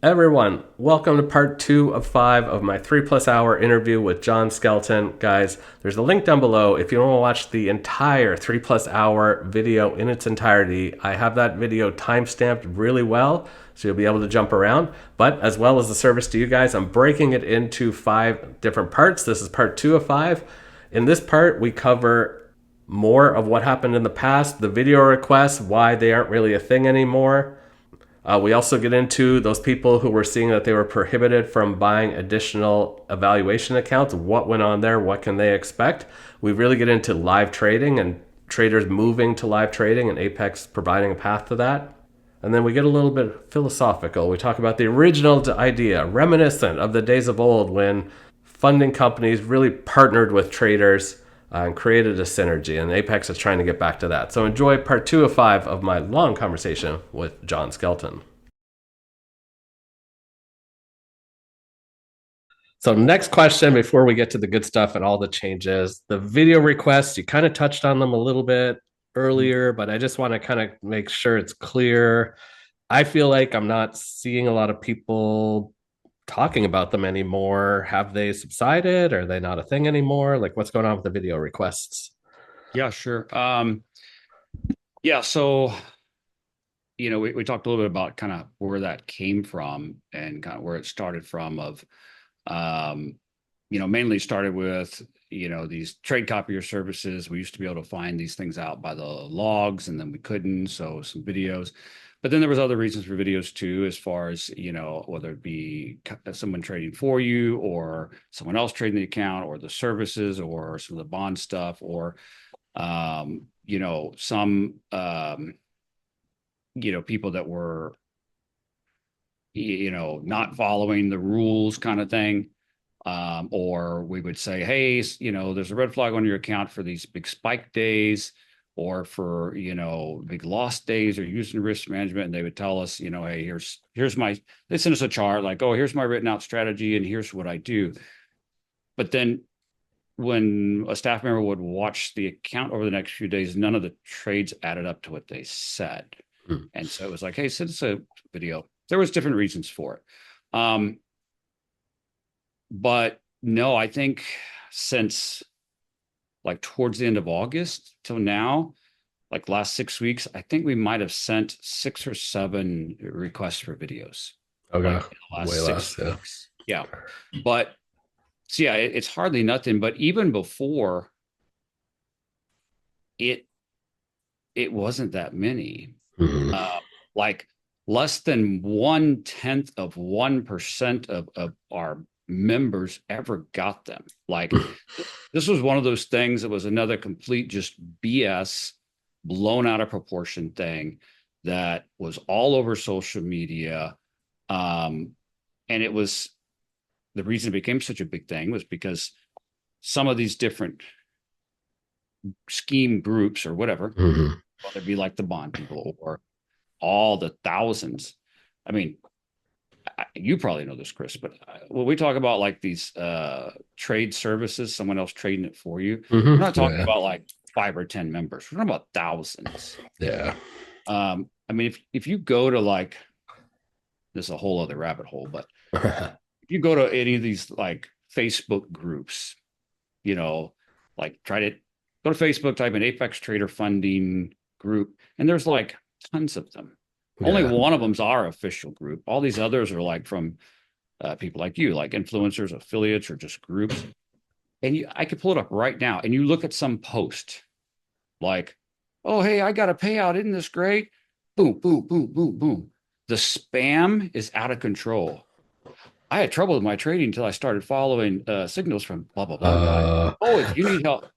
Everyone, welcome to part 2 of 5 of my 3+ hour interview with John Skelton. Guys, there's a link down below if you want to watch the entire 3+ hour video in its entirety. I have that video timestamped really well, so you'll be able to jump around. But as well as the service to you guys, I'm breaking it into 5 different parts. This is part 2 of 5. In this part, we cover more of what happened in the past, the video requests, why they aren't really a thing anymore. We also get into those people who were seeing that they were prohibited from buying additional evaluation accounts. What went on there? What can they expect? We really get into live trading and traders moving to live trading and Apex providing a path to that. And then we get a little bit philosophical. We talk about the original idea, reminiscent of the days of old when funding companies really partnered with traders and created a synergy, and Apex is trying to get back to that. So enjoy part 2 of 5 of my long conversation with John Skelton. So next question before we get to the good stuff and all the changes, the video requests, you kind of touched on them a little bit earlier, but I just want to kind of make sure it's clear. I feel like I'm not seeing a lot of people talking about them anymore. Have they subsided? Are they not a thing anymore? Like, what's going on with the video requests? Yeah, sure. Yeah, so we talked a little bit about kind of where that came from and kind of where it started from um, mainly started with, these trade copier services. We used to be able to find these things out by the logs, and then we couldn't. So some videos. But then there was other reasons for videos too, as far as, whether it be someone trading for you or someone else trading the account or the services or some of the bond stuff or some people that were not following the rules kind of thing. Or we would say, hey, there's a red flag on your account for these big spike days or for, big loss days or using risk management. And they would tell us, hey, they send us a chart like, oh, here's my written out strategy and here's what I do. But then when a staff member would watch the account over the next few days, none of the trades added up to what they said. And so it was like, hey, send us a video. There was different reasons for it. But no, I think since like towards the end of August till now, like last 6 weeks, I think we might have sent 6 or 7 requests for videos. Okay, Like in the last way six less. Yeah. weeks. Yeah. But so yeah, it's hardly nothing. But even before it wasn't that many. Mm-hmm. Like less than 1/10 of 1% of our members ever got them. Like this was one of those things that was another complete just BS, blown out of proportion thing that was all over social media. And it was the reason it became such a big thing was because some of these different scheme groups or whatever, Mm-hmm. whether it be like the bond people or all the thousands. I mean, you probably know this, Chris, but when we talk about like these trade services, someone else trading it for you, we're not Mm-hmm. talking Yeah. about like 5 or 10 members. We're talking about thousands. Yeah. I mean, if you go to like, this is a whole other rabbit hole, but if you go to any of these like Facebook groups, like try to go to Facebook, type in Apex Trader Funding group, and there's like tons of them. Only Yeah. one of them's our official group. All these others are like from people like you, like influencers, affiliates, or just groups. And I could pull it up right now, and you look at some post like, "Oh, hey, I got a payout. Isn't this great?" Boom, boom, boom, boom, boom. The spam is out of control. I had trouble with my trading until I started following signals from blah blah blah guy. Uh, Oh, if you need help,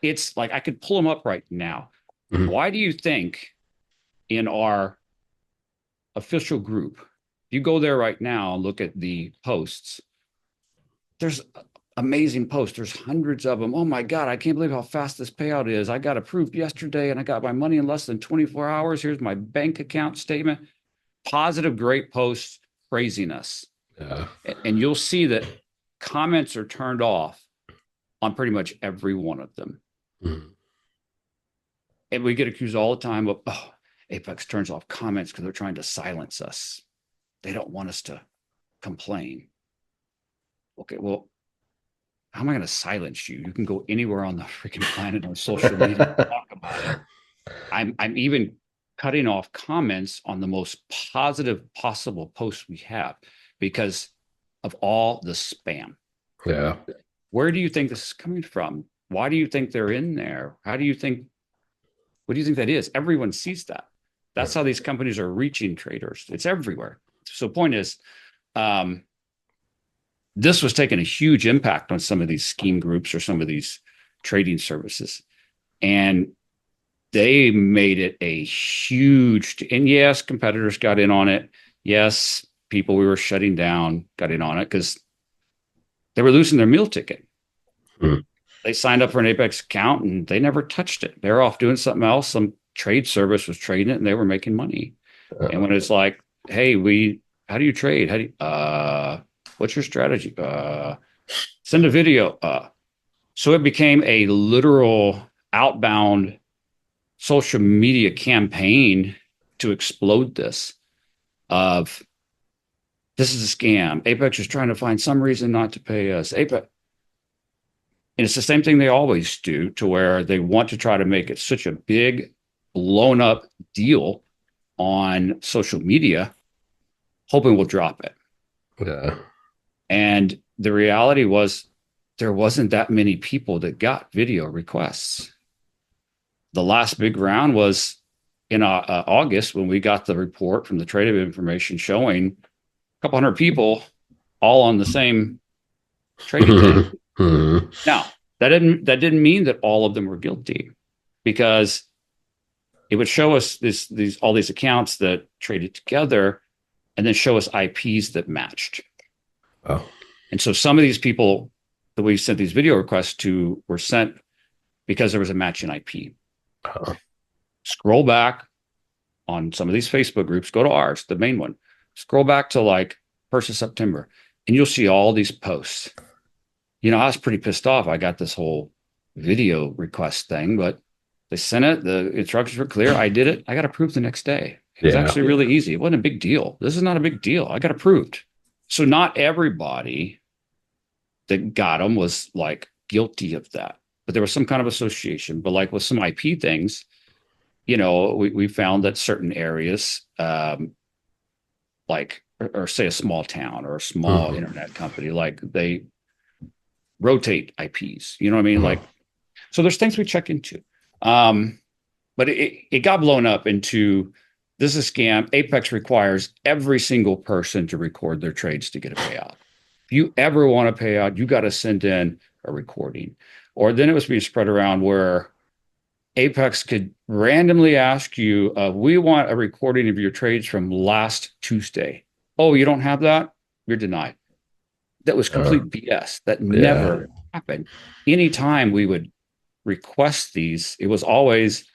it's like I could pull them up right now. mhm. Why do you think in our official group, if you go there right now and look at the posts, there's amazing posts. There's hundreds of them. Oh my God, I can't believe how fast this payout is. I got approved yesterday and I got my money in less than 24 hours. Here's my bank account statement. Positive, great posts praising us. Yeah. And you'll see that comments are turned off on pretty much every one of them. Mhm. And we get accused all the time of, oh, Apex turns off comments because they're trying to silence us. they don't want us to complain. Okay, well, how am I going to silence you? You can go anywhere on the freaking planet on social media and talk about it. I'm even cutting off comments on the most positive possible posts we have because of all the spam. Yeah. Where do you think this is coming from? Why do you think they're in there? How do you think, what do you think that is? Everyone sees that. That's how these companies are reaching traders. It's everywhere. So point is, this was taking a huge impact on some of these scheme groups or some of these trading services. And they made it a huge, and yes, competitors got in on it. Yes, people we were shutting down got in on it because they were losing their meal ticket. Hmm. They signed up for an Apex account and they never touched it. They're off doing something else. Some trade service was trading it and they were making money. And when it's like, hey, how do you trade? How do you, what's your strategy? Send a video. So it became a literal outbound social media campaign to explode this of this is a scam. Apex is trying to find some reason not to pay us. Apex. And it's the same thing they always do to where they want to try to make it such a big blown up deal on social media, hoping we'll drop it. Yeah. And the reality was there wasn't that many people that got video requests. The last big round was in August when we got the report from the Trade of Information showing a couple hundred people all on the same trading thing. Now, that didn't mean that all of them were guilty because it would show us all these accounts that traded together and then show us IPs that matched. Oh. And so some of these people that we sent these video requests to were sent because there was a matching IP. Scroll back on some of these Facebook groups, go to ours, the main one, scroll back to like 1st of September, and you'll see all these posts. You know, I was pretty pissed off. I got this whole video request thing, but they sent it. The instructions were clear. I did it. I got approved the next day. It was actually really easy. It wasn't a big deal. This is not a big deal. I got approved. So not everybody that got them was like guilty of that, but there was some kind of association. But like with some IP things, you know, we found that certain areas, like, or say a small town or a small internet company, like they rotate IPs, you know what I mean? Like, so there's things we check into. But it got blown up into this is a scam. Apex requires every single person to record their trades to get a payout. If you ever want to pay out, you got to send in a recording. Or then it was being spread around where Apex could randomly ask you, we want a recording of your trades from last Tuesday. Oh, you don't have that? You're denied. That was complete BS. That never happened. Anytime we would request these, it was always,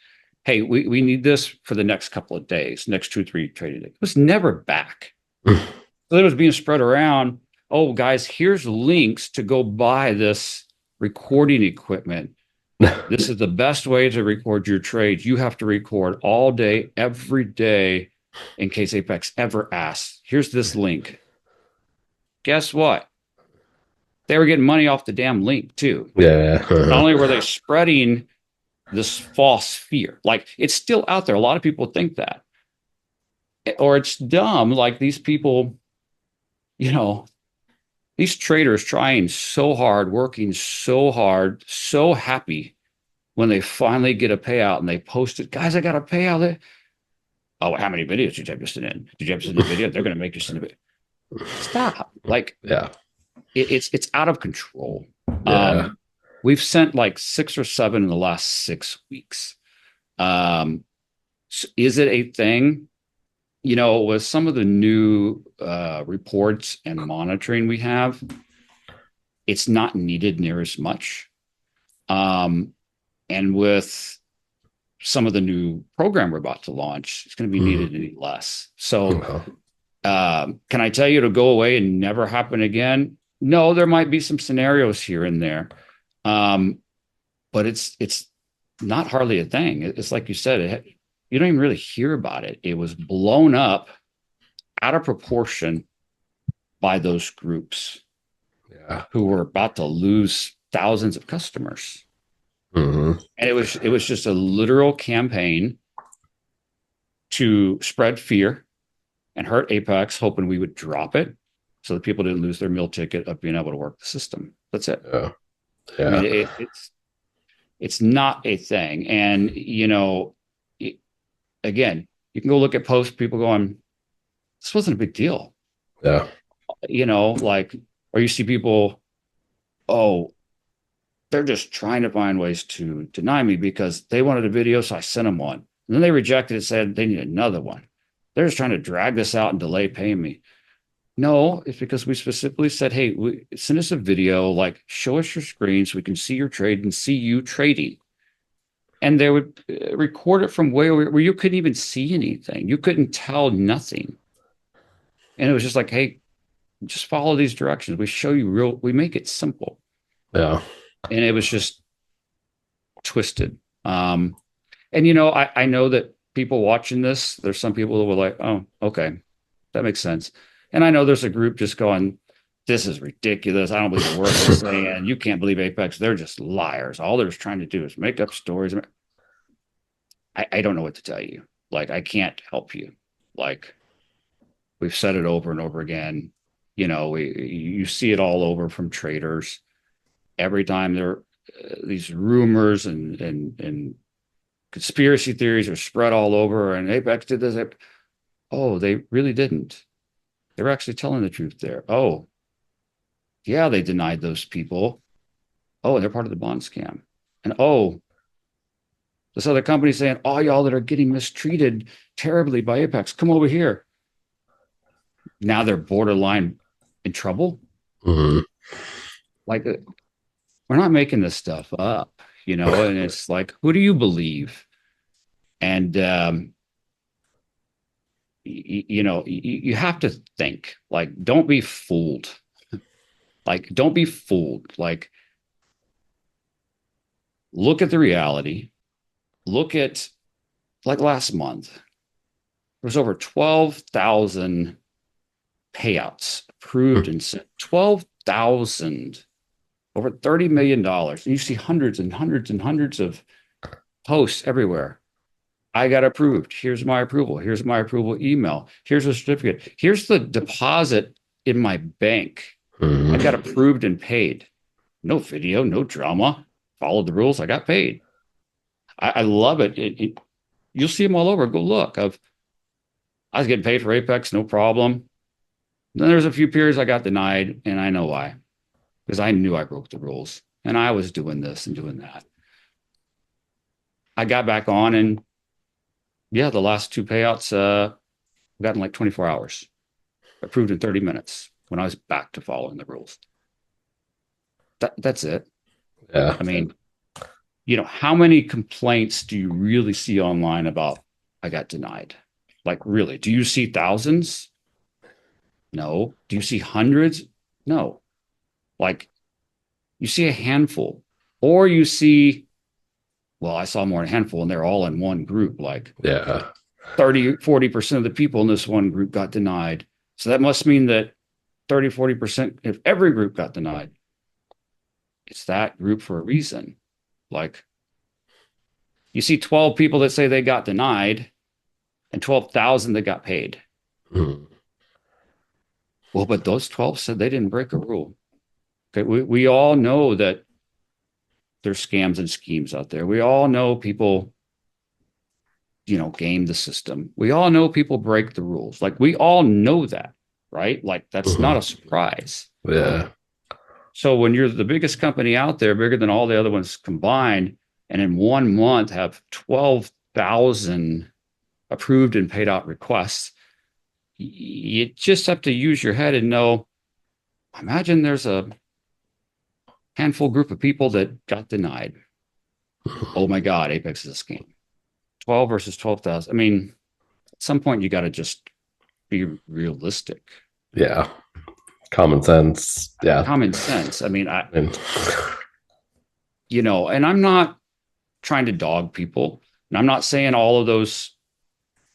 hey, we need this for the next couple of days, next 2-3 trading days. It was never back. So it was being spread around. Oh, guys, here's links to go buy this recording equipment. This is the best way to record your trades. You have to record all day, every day, in case Apex ever asks. Here's this link. Guess what? They were getting money off the damn link too. Yeah. Not only were they spreading this false fear, like it's still out there. A lot of people think that, or it's dumb. Like these people, you know, these traders trying so hard, working so hard, so happy when they finally get a payout and they post it. Guys, I got a payout. Oh, how many videos did you have to send in? Did you have to send a video? They're going to make you send a video. Stop. Like, it's out of control. We've sent like 6 or 7 in the last 6 weeks. So is it a thing? You know, with some of the new reports and monitoring we have, it's not needed near as much. And with some of the new program we're about to launch, it's going to be needed any less. So can I tell you to go away and never happen again? No, there might be some scenarios here and there. But it's not hardly a thing. It's like you said, you don't even really hear about it. It was blown up out of proportion by those groups Yeah. who were about to lose thousands of customers. Hmm. And it was just a literal campaign to spread fear and hurt Apex, hoping we would drop it so that people didn't lose their meal ticket of being able to work the system. That's it. Yeah. I mean, Yeah. it's not a thing. And again, you can go look at posts, people going, this wasn't a big deal. Yeah. Like, or you see people, oh, they're just trying to find ways to deny me because they wanted a video, so I sent them one. And then they rejected it, said they need another one. They're just trying to drag this out and delay paying me. No, it's because we specifically said, hey, send us a video, like show us your screen so we can see your trade and see you trading. And they would record it from way over where you couldn't even see anything. You couldn't tell nothing. And it was just like, hey, just follow these directions. We show you we make it simple. Yeah. And it was just twisted. And I know that people watching this, there's some people that were like, oh, okay, that makes sense. And I know there's a group just going, this is ridiculous. I don't believe a word they're saying. You can't believe Apex. They're just liars. All they're just trying to do is make up stories. I don't know what to tell you. Like, I can't help you. Like, we've said it over and over again. You see it all over from traders. Every time there are these rumors and conspiracy theories are spread all over, and Apex did this. Oh, they really didn't. They were actually telling the truth there. Oh, yeah, they denied those people. Oh, they're part of the bond scam. And oh, this other company saying, all y'all that are getting mistreated terribly by Apex, come over here. Now they're borderline in trouble. Hmm. Like, we're not making this stuff up, and it's like, who do you believe? And, you have to think, like, don't be fooled. Like, don't be fooled. Like, look at the reality. Look at, like, last month, there was over 12,000 payouts approved and sent. 12,000, over $30 million. And you see hundreds and hundreds and hundreds of posts everywhere. I got approved. Here's my approval. Here's my approval email. Here's a certificate. Here's the deposit in my bank. Hmm. I got approved and paid. No video, no drama. Followed the rules. I got paid. I love it. You'll see them all over. Go look. I was getting paid for Apex, no problem. Then there's a few periods I got denied, and I know why. Because I knew I broke the rules, and I was doing this and doing that. I got back on, and yeah, the last two payouts got in like 24 hours, approved in 30 minutes when I was back to following the rules. That's it. Yeah. I mean, how many complaints do you really see online about I got denied? Like, really? Do you see thousands? No. Do you see hundreds? No. Like, you see a handful, or you see, well, I saw more than a handful, and they're all in one group. Like, Yeah. 30-40% of the people in this one group got denied. So that must mean that 30-40% of every group got denied. It's that group for a reason. Like, you see 12 people that say they got denied and 12,000 that got paid. Hmm. Well, but those 12 said they didn't break a rule. Okay, we all know that there's scams and schemes out there. We all know people, game the system. We all know people break the rules. Like, we all know that, right? Like, that's not a surprise. Yeah. So when you're the biggest company out there, bigger than all the other ones combined, and in 1 month have 12,000 approved and paid out requests, you just have to use your head and know, imagine there's a handful group of people that got denied. Oh my God, Apex is a scam. 12 versus 12,000. I mean, at some point you got to just be realistic. Yeah. Common sense. Yeah. Common sense. I mean, And and I'm not trying to dog people. And I'm not saying all of those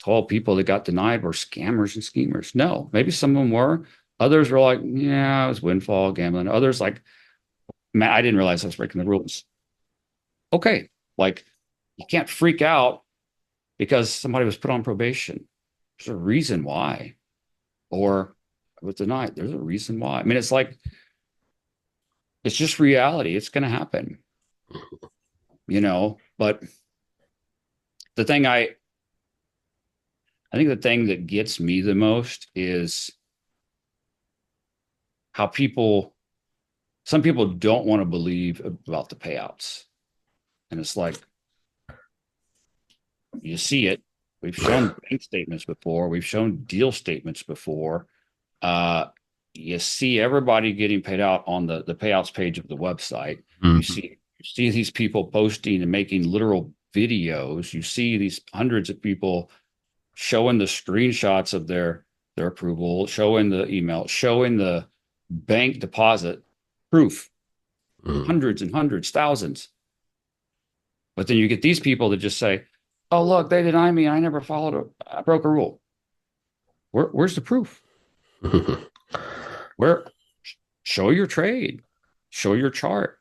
12 people that got denied were scammers and schemers. No, maybe some of them were. Others were like, yeah, it was windfall gambling. Others like, man, I didn't realize I was breaking the rules. Okay, like you can't freak out because somebody was put on probation. There's a reason why, or was denied. There's a reason why. I mean, it's like it's just reality. It's going to happen, But the thing I think the thing that gets me the most is how some people don't want to believe about the payouts. And it's like, you see it. We've shown bank statements before. We've shown deal statements before. You see everybody getting paid out on the payouts page of the website. Mm-hmm. You see these people posting and making literal videos. You see these hundreds of people showing the screenshots of their approval, showing the email, showing the bank deposit proof, hundreds and hundreds, thousands. But then you get these people that just say, oh, look, they denied me. I never I broke a rule. Where's the proof? Show your trade, show your chart.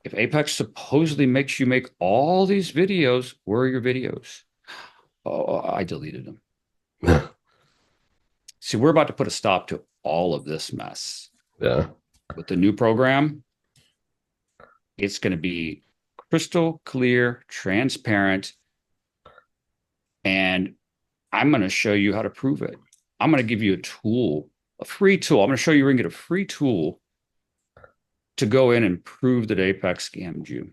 If Apex supposedly makes you make all these videos, where are your videos? Oh, I deleted them. See, we're about to put a stop to all of this mess. Yeah. With the new program, it's going to be crystal clear, transparent, and I'm going to show you how to prove it. I'm going to give you a tool, a free tool. I'm going to show you where you can get a free tool to go in and prove that Apex scammed you.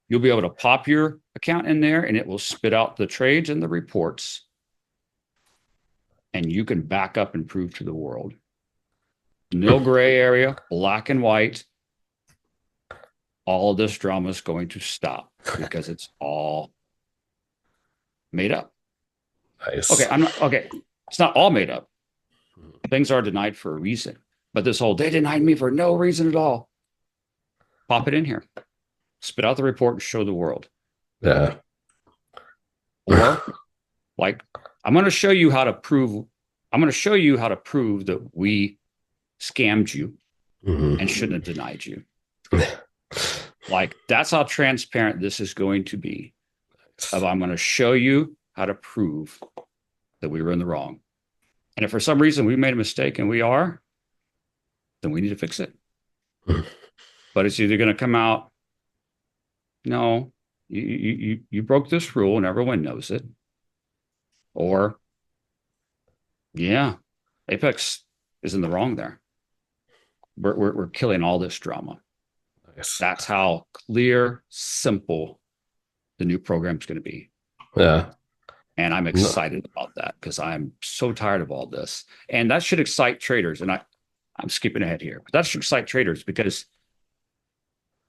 You'll be able to pop your account in there and it will spit out the trades and the reports. And you can back up and prove to the world. No gray area, black and white. All of this drama is going to stop because it's all made up. Nice. Okay. It's not all made up. Things are denied for a reason. But this whole, they denied me for no reason at all. Pop it in here. Spit out the report and show the world. Yeah. Or like, I'm going to show you how to prove that we scammed you and shouldn't have denied you. Like, that's how transparent this is going to be. I'm going to show you how to prove that we were in the wrong. And if for some reason we made a mistake and we are, then we need to fix it. But it's either going to come out, no, you broke this rule and everyone knows it. Or, yeah, Apex is in the wrong there. We're killing all this drama. Nice. That's how clear, simple the new program is going to be. Yeah. And I'm excited about that because I'm so tired of all this. And that should excite traders. And I'm skipping ahead here, but that should excite traders because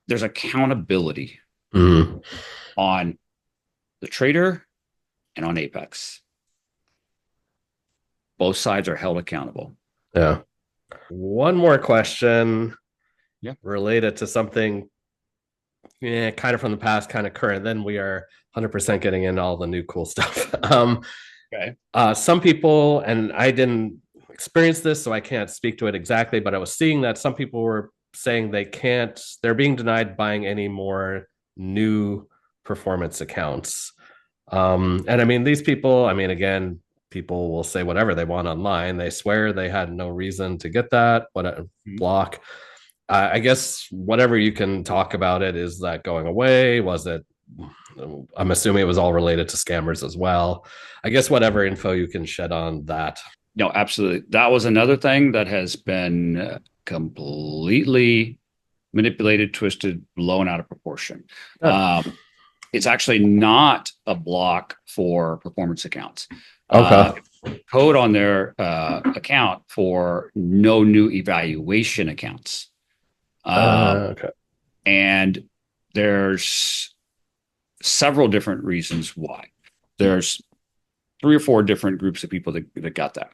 there's accountability on the trader and on Apex. Both sides are held accountable. Yeah. One more question. Yeah. Related to something kind of from the past, kind of current. Then we are 100% getting into all the new cool stuff. Okay. Some people, and I didn't experience this, so I can't speak to it exactly, but I was seeing that some people were saying they're being denied buying any more new performance accounts. And I mean, these people, I mean, again, people will say whatever they want online. They swear they had no reason to get that, block. I guess whatever you can talk about it, is that going away? Was it, I'm assuming it was all related to scammers as well. I guess whatever info you can shed on that. No, absolutely. That was another thing that has been completely manipulated, twisted, blown out of proportion. It's actually not a block for performance accounts. Okay. Code on their account for no new evaluation accounts. Okay. And there's several different reasons why. There's 3 or 4 different groups of people that got that.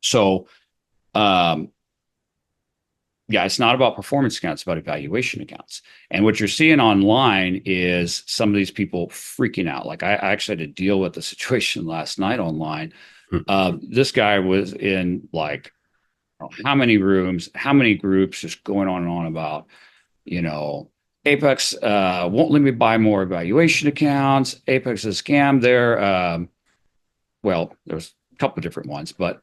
So Yeah, it's not about performance accounts, it's about evaluation accounts. And what you're seeing online is some of these people freaking out. Like I actually had to deal with the situation last night online. This guy was in like how many rooms, how many groups, just going on and on about, you know, Apex won't let me buy more evaluation accounts. Apex is a scam. Well, there's a couple of different ones, but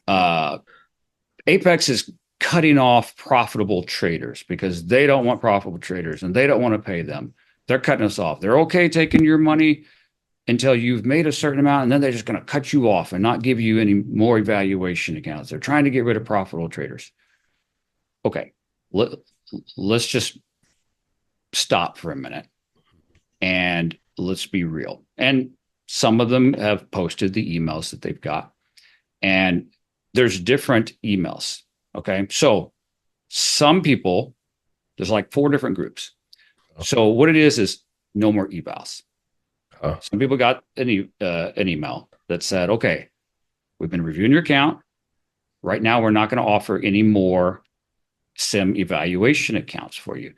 uh, Apex is cutting off profitable traders because they don't want profitable traders and they don't want to pay them. They're cutting us off. They're okay taking your money until you've made a certain amount, and then they're just going to cut you off and not give you any more evaluation accounts. They're trying to get rid of profitable traders. Okay, let's just stop for a minute and let's be real. And some of them have posted the emails that they've got, and there's different emails. Okay, so some people, there's like 4 different groups. So what it is no more evals. Some people got an email that said, okay, we've been reviewing your account. Right now, we're not going to offer any more sim evaluation accounts for you.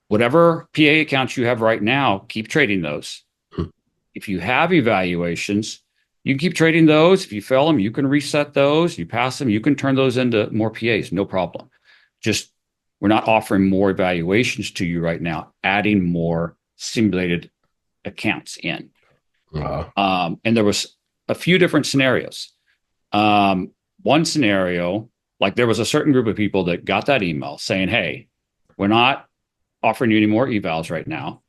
Whatever PA accounts you have right now, keep trading those. If you have evaluations, you can keep trading those. If you fail them, you can reset those. You pass them, you can turn those into more PAs, no problem. Just we're not offering more evaluations to you right now, adding more simulated accounts in. And there was a few different scenarios. One scenario, like there was a certain group of people that got that email saying, hey, we're not offering you any more evals right now.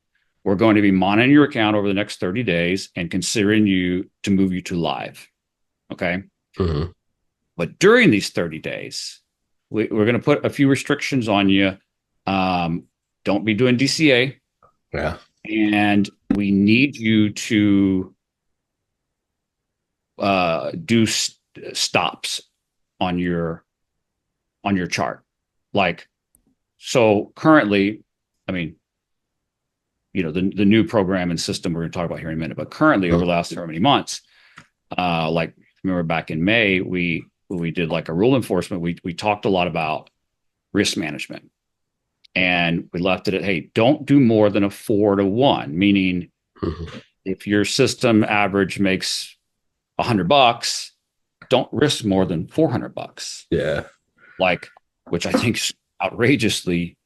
We're going to be monitoring your account over the next 30 days and considering you to move you to live. Okay. Mm-hmm. But during these 30 days, we're going to put a few restrictions on you. Don't be doing DCA. Yeah. And we need you to do stops on your chart. Like, so currently, I mean, you know, the new program and system we're going to talk about here in a minute, but currently over the last so many months, like remember back in May, we did like a rule enforcement. We talked a lot about risk management, and we left it at, hey, don't do more than a 4-to-1, meaning if your system average makes $100, don't risk more than $400. Yeah. Like, which I think is outrageously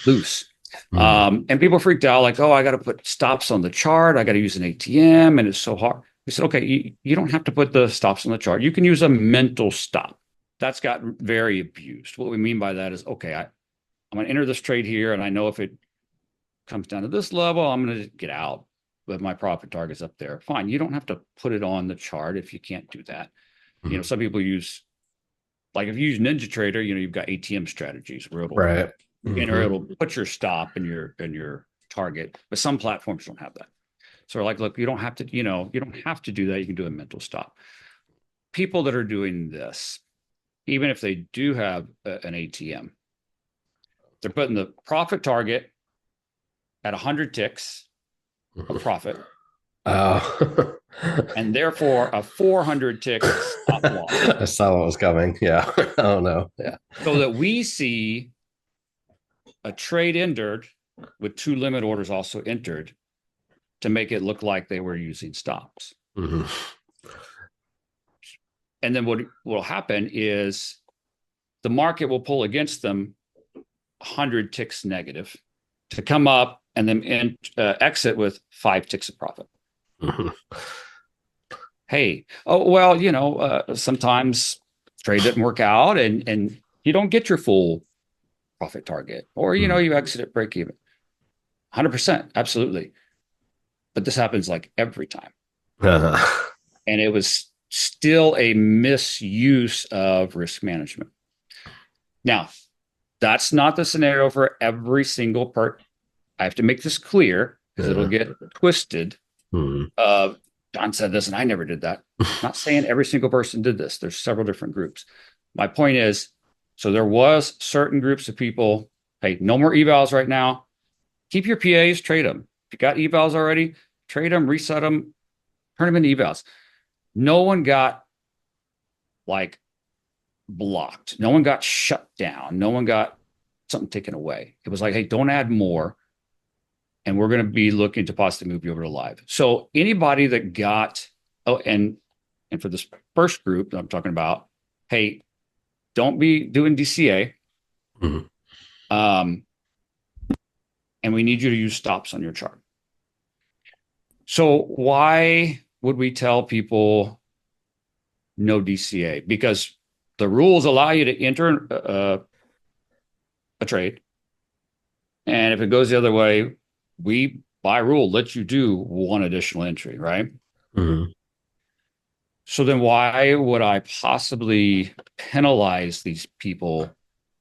loose. And people freaked out like, oh, I got to put stops on the chart. I got to use an ATM and it's so hard. We said, okay, you don't have to put the stops on the chart. You can use a mental stop. That's gotten very abused. What we mean by that is, okay, I'm going to enter this trade here. And I know if it comes down to this level, I'm going to get out. But my profit target's up there. Fine. You don't have to put it on the chart if you can't do that. You know, some people use, like if you use NinjaTrader, you know, you've got ATM strategies where it'll, Right. you know, it'll put your stop and your target, but some platforms don't have that. So we're like, look, you don't have to, you know, you don't have to do that. You can do a mental stop. People that are doing this, even if they do have an ATM, they're putting the profit target at 100 ticks of profit. And therefore a 400 tick stop loss. I saw what was coming. Yeah. Oh no. Yeah. So that we see a trade entered with 2 limit orders also entered to make it look like they were using stops. And then what will happen is the market will pull against them 100 ticks negative to come up and then exit with 5 ticks of profit. Hey, oh, well, you know, sometimes trade didn't work out and you don't get your full profit target, or, you know, you exit at break even. 100%, absolutely. But this happens like every time. And it was still a misuse of risk management. Now, that's not the scenario for every single part. I have to make this clear because it'll get twisted. John said this and I never did that. I'm not saying every single person did this. There's several different groups. My point is, so there was certain groups of people, hey, no more evals right now. Keep your PAs, trade them. If you got evals already, trade them, reset them, turn them into evals. No one got like blocked. No one got shut down. No one got something taken away. It was like, hey, don't add more. And we're going to be looking to possibly move you over to live. So anybody that got, oh, and for this first group that I'm talking about, hey, don't be doing DCA. Mhm. Um, and we need you to use stops on your chart. So why would we tell people no DCA? Because the rules allow you to enter a trade. And if it goes the other way, we by rule let you do one additional entry, right? Mhm. So then why would I possibly penalize these people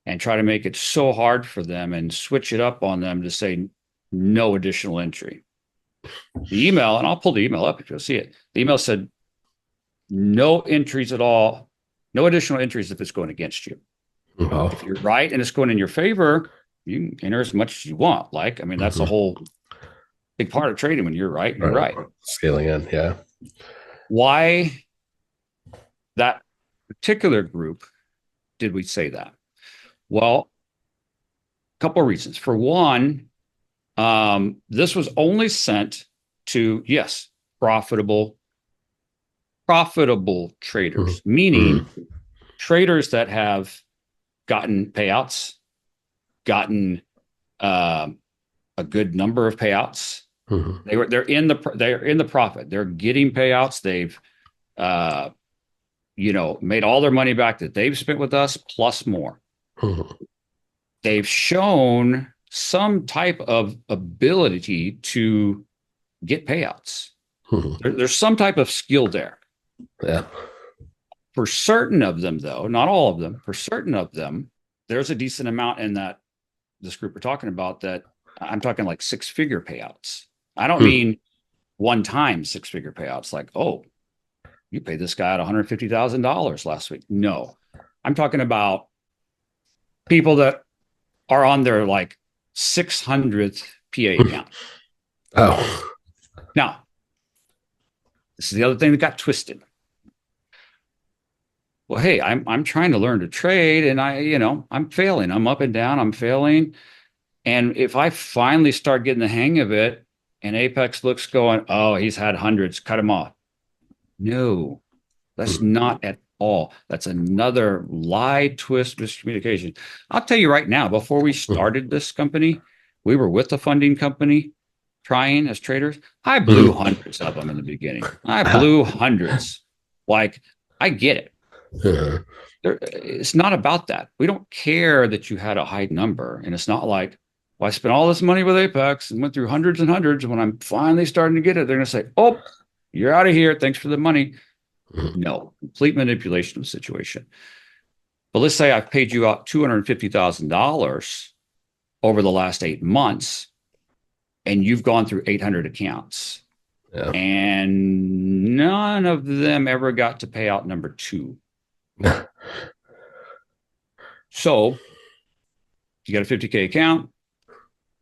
and try to make it so hard for them and switch it up on them to say no additional entry? The email, and I'll pull the email up if you'll see it. The email said no entries at all, no additional entries if it's going against you. Wow. If you're right and it's going in your favor, you can enter as much as you want. Like, I mean, that's a Mhm. whole big part of trading when you're right, you're Right. right. Scaling in. Yeah. Why that particular group did we say that? Well, a couple of reasons. For one, this was only sent to, yes, profitable, profitable traders, Mhm. meaning traders that have gotten payouts, gotten um, a good number of payouts. Mhm. They're in the profit. They're getting payouts. They've uh, made all their money back that they've spent with us plus more. Mhm. They've shown some type of ability to get payouts. Mhm. There's some type of skill there. Yeah. For certain of them, though, not all of them, for certain of them, there's a decent amount in that this group we're talking about that I'm talking like six-figure payouts. I don't Mhm. mean one time six-figure payouts like, oh, you paid this guy out $150,000 last week. No, I'm talking about people that are on their like 600th PA account. Oh. Now, this is the other thing that got twisted. Well, hey, I'm trying to learn to trade and I'm failing. I'm up and down, I'm failing. And if I finally start getting the hang of it and Apex looks going, oh, he's had hundreds, cut him off. No, that's Mhm. not at all. That's another lie, twist, miscommunication. I'll tell you right now, before we Mhm. started this company, we were with the funding company trying as traders. I blew Mhm. hundreds of them in the beginning. I blew hundreds. Like, I get it. Yeah. It's not about that. We don't care that you had a high number. And it's not like, well, I spent all this money with Apex and went through hundreds and hundreds. When I'm finally starting to get it, they're going to say, oh, you're out of here. Thanks for the money. Mhm. No, complete manipulation of the situation. But let's say I've paid you out $250,000 over the last 8 months and you've gone through 800 accounts Yeah. and none of them ever got to pay out number two. So you got a 50K account,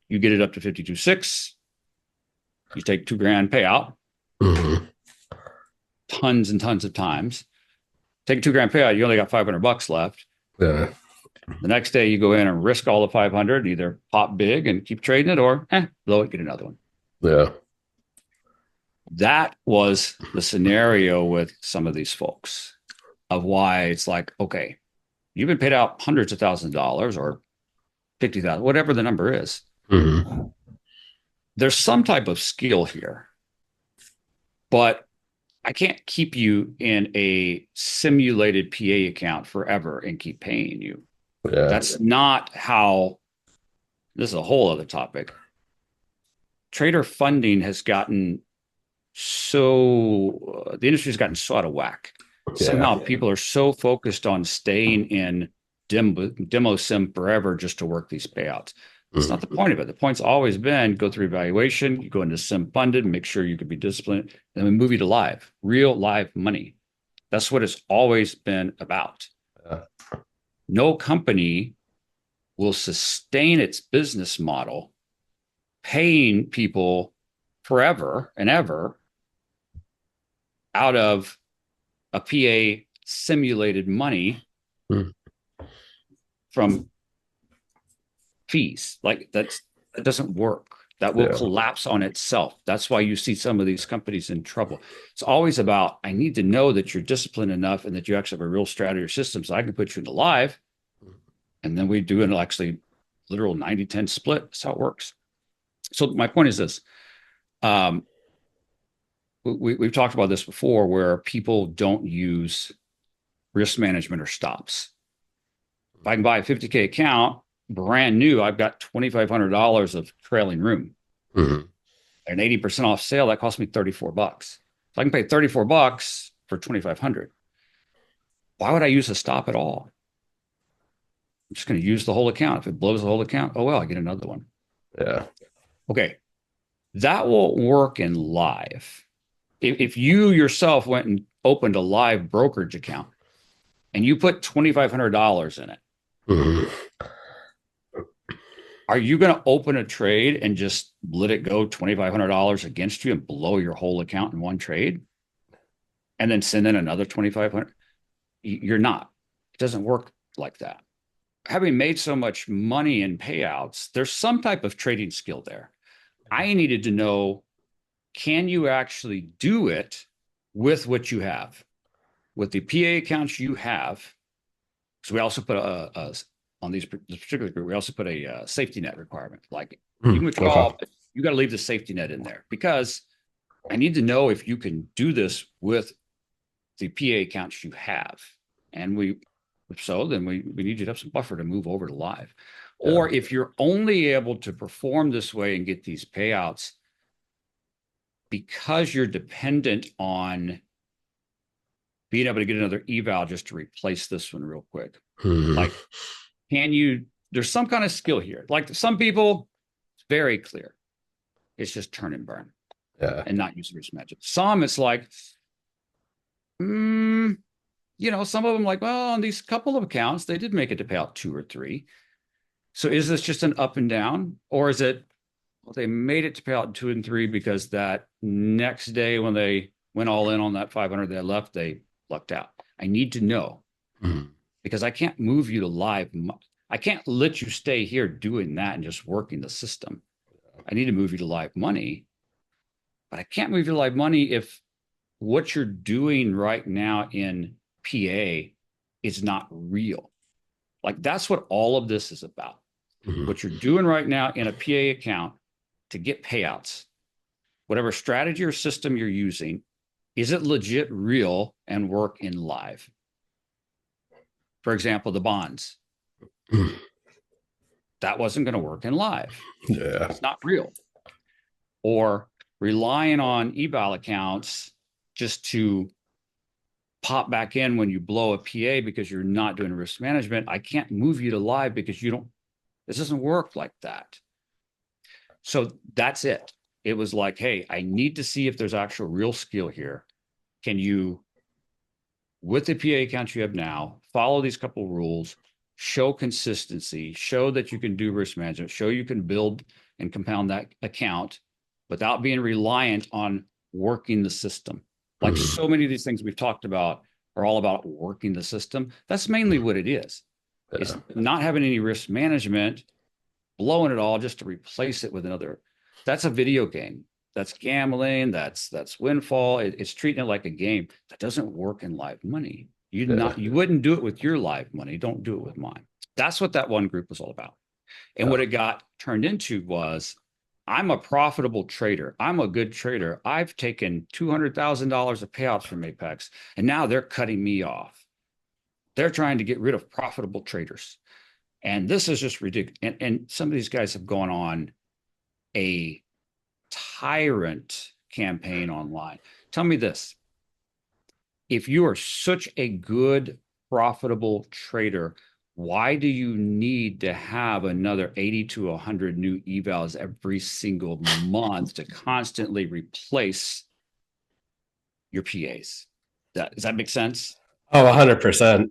you get it up to 52.6, you take 2 grand payout, Mhm. tons and tons of times. Take a 2 grand payout, you only got $500 left. Yeah. The next day you go in and risk all the 500, either pop big and keep trading it or blow it, get another one. Yeah. That was the scenario with some of these folks of why it's like, okay, you've been paid out hundreds of thousands of dollars or 50,000, whatever the number is. Mhm. There's some type of skill here, but I can't keep you in a simulated PA account forever and keep paying you. Yeah. That's not how, this is a whole other topic. Trader funding has gotten the industry has gotten so out of whack. Yeah. Somehow people are so focused on staying in demo sim forever just to work these payouts. That's not the Mhm. point of it. The point's always been go through evaluation, you go into sim funded, make sure you can be disciplined, and then we move you to live, real live money. That's what it's always been about. Yeah. No company will sustain its business model paying people forever and ever out of a PA simulated money Mm. from fees. Like that doesn't work. That will Yeah. collapse on itself. That's why you see some of these companies in trouble. It's always about, I need to know that you're disciplined enough and that you actually have a real strategy or system so I can put you into live. And then we do an actually literal 90-10 split. That's how it works. So my point is this. We've talked about this before where people don't use risk management or stops. If I can buy a 50K account, brand new, I've got $2,500 of trailing room. Mm-hmm. An 80% off sale, that cost me $34. So I can pay $34 for 2,500. Why would I use a stop at all? I'm just going to use the whole account. If it blows the whole account, oh well, I get another one. Yeah. Okay. That won't work in live. If you yourself went and opened a live brokerage account and you put $2,500 in it, Mm-hmm. are you going to open a trade and just let it go $2,500 against you and blow your whole account in one trade and then send in another 2,500? You're not. It doesn't work like that. Having made so much money in payouts, there's some type of trading skill there. I needed to know, can you actually do it with what you have? With the PA accounts you have, so we also put on this particular group, we also put a safety net requirement. Like you can withdraw, Okay. but you got to leave the safety net in there because I need to know if you can do this with the PA accounts you have. And if so, then we need you to have some buffer to move over to live. Yeah. Or if you're only able to perform this way and get these payouts because you're dependent on being able to get another eval just to replace this one real quick. Mm-hmm. Like, there's some kind of skill here. Like some people, it's very clear. It's just turn and burn and not use risk management. Some, it's like, some of them like, well, on these couple of accounts, they did make it to pay out 2 or 3. So is this just an up and down? Or is it, well, they made it to pay out 2 and 3 because that next day when they went all in on that 500 they left, they lucked out. I need to know because I can't move you to live. I can't let you stay here doing that and just working the system. I need to move you to live money, but I can't move you to live money if what you're doing right now in PA is not real. Like that's what all of this is about. Mm-hmm. What you're doing right now in a PA account to get payouts, whatever strategy or system you're using, is it legit real and work in live? For example, the bonds. That wasn't going to work in live. Yeah. It's not real. Or relying on eval accounts just to pop back in when you blow a PA because you're not doing risk management. I can't move you to live because this doesn't work like that. So that's it. It was like, hey, I need to see if there's actual real skill here. Can you, with the PA accounts you have now, follow these couple rules, show consistency, show that you can do risk management, show you can build and compound that account without being reliant on working the system. Like so many of these things we've talked about are all about working the system. That's mainly what it is. Yeah. It's not having any risk management, blowing it all just to replace it with another. That's a video game. That's gambling. That's windfall. It's treating it like a game. That doesn't work in live money. You wouldn't do it with your live money. Don't do it with mine. That's what that one group was all about. And what it got turned into was, I'm a profitable trader. I'm a good trader. I've taken $200,000 of payouts from Apex, and now they're cutting me off. They're trying to get rid of profitable traders. And this is just ridiculous. And some of these guys have gone on a tyrant campaign online. Tell me this. If you are such a good, profitable trader, why do you need to have another 80 to 100 new evals every single month to constantly replace your PAs? Does that make sense? Oh, 100%.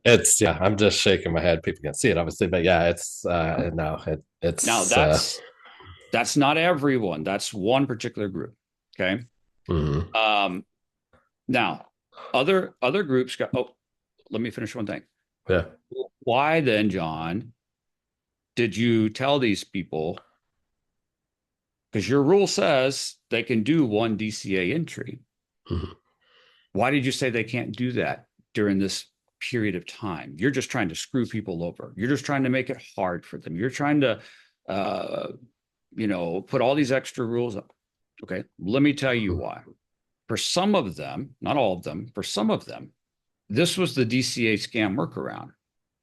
I'm just shaking my head. People can see it, obviously, but yeah, it's Now that's not everyone. That's one particular group. Okay. Now other groups got, let me finish one thing. Yeah. why then, John, did you tell these people? Because your rule says they can do one DCA entry. Mhm. Why did you say they can't do that during this period of time? You're just trying to screw people over. You're just trying to make it hard for them. You're trying to, uh, put all these extra rules up. Okay, let me tell you why. For some of them, not all of them, for some of them, this was the DCA scam workaround.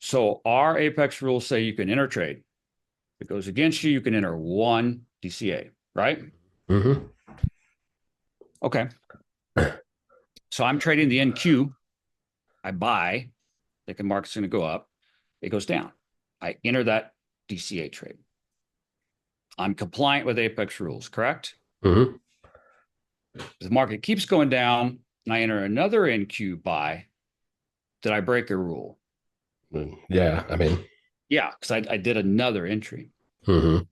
So our Apex rules say you can enter trade. If it goes against you, you can enter one DCA, right? Mhm. Okay. So I'm trading the NQ. I buy, thinking market's going to go up. It goes down. I enter that DCA trade. I'm compliant with Apex rules, correct? Mhm. If the market keeps going down and I enter another NQ buy, did I break a rule? Yeah, I mean, Yeah, because I did another entry. mhm.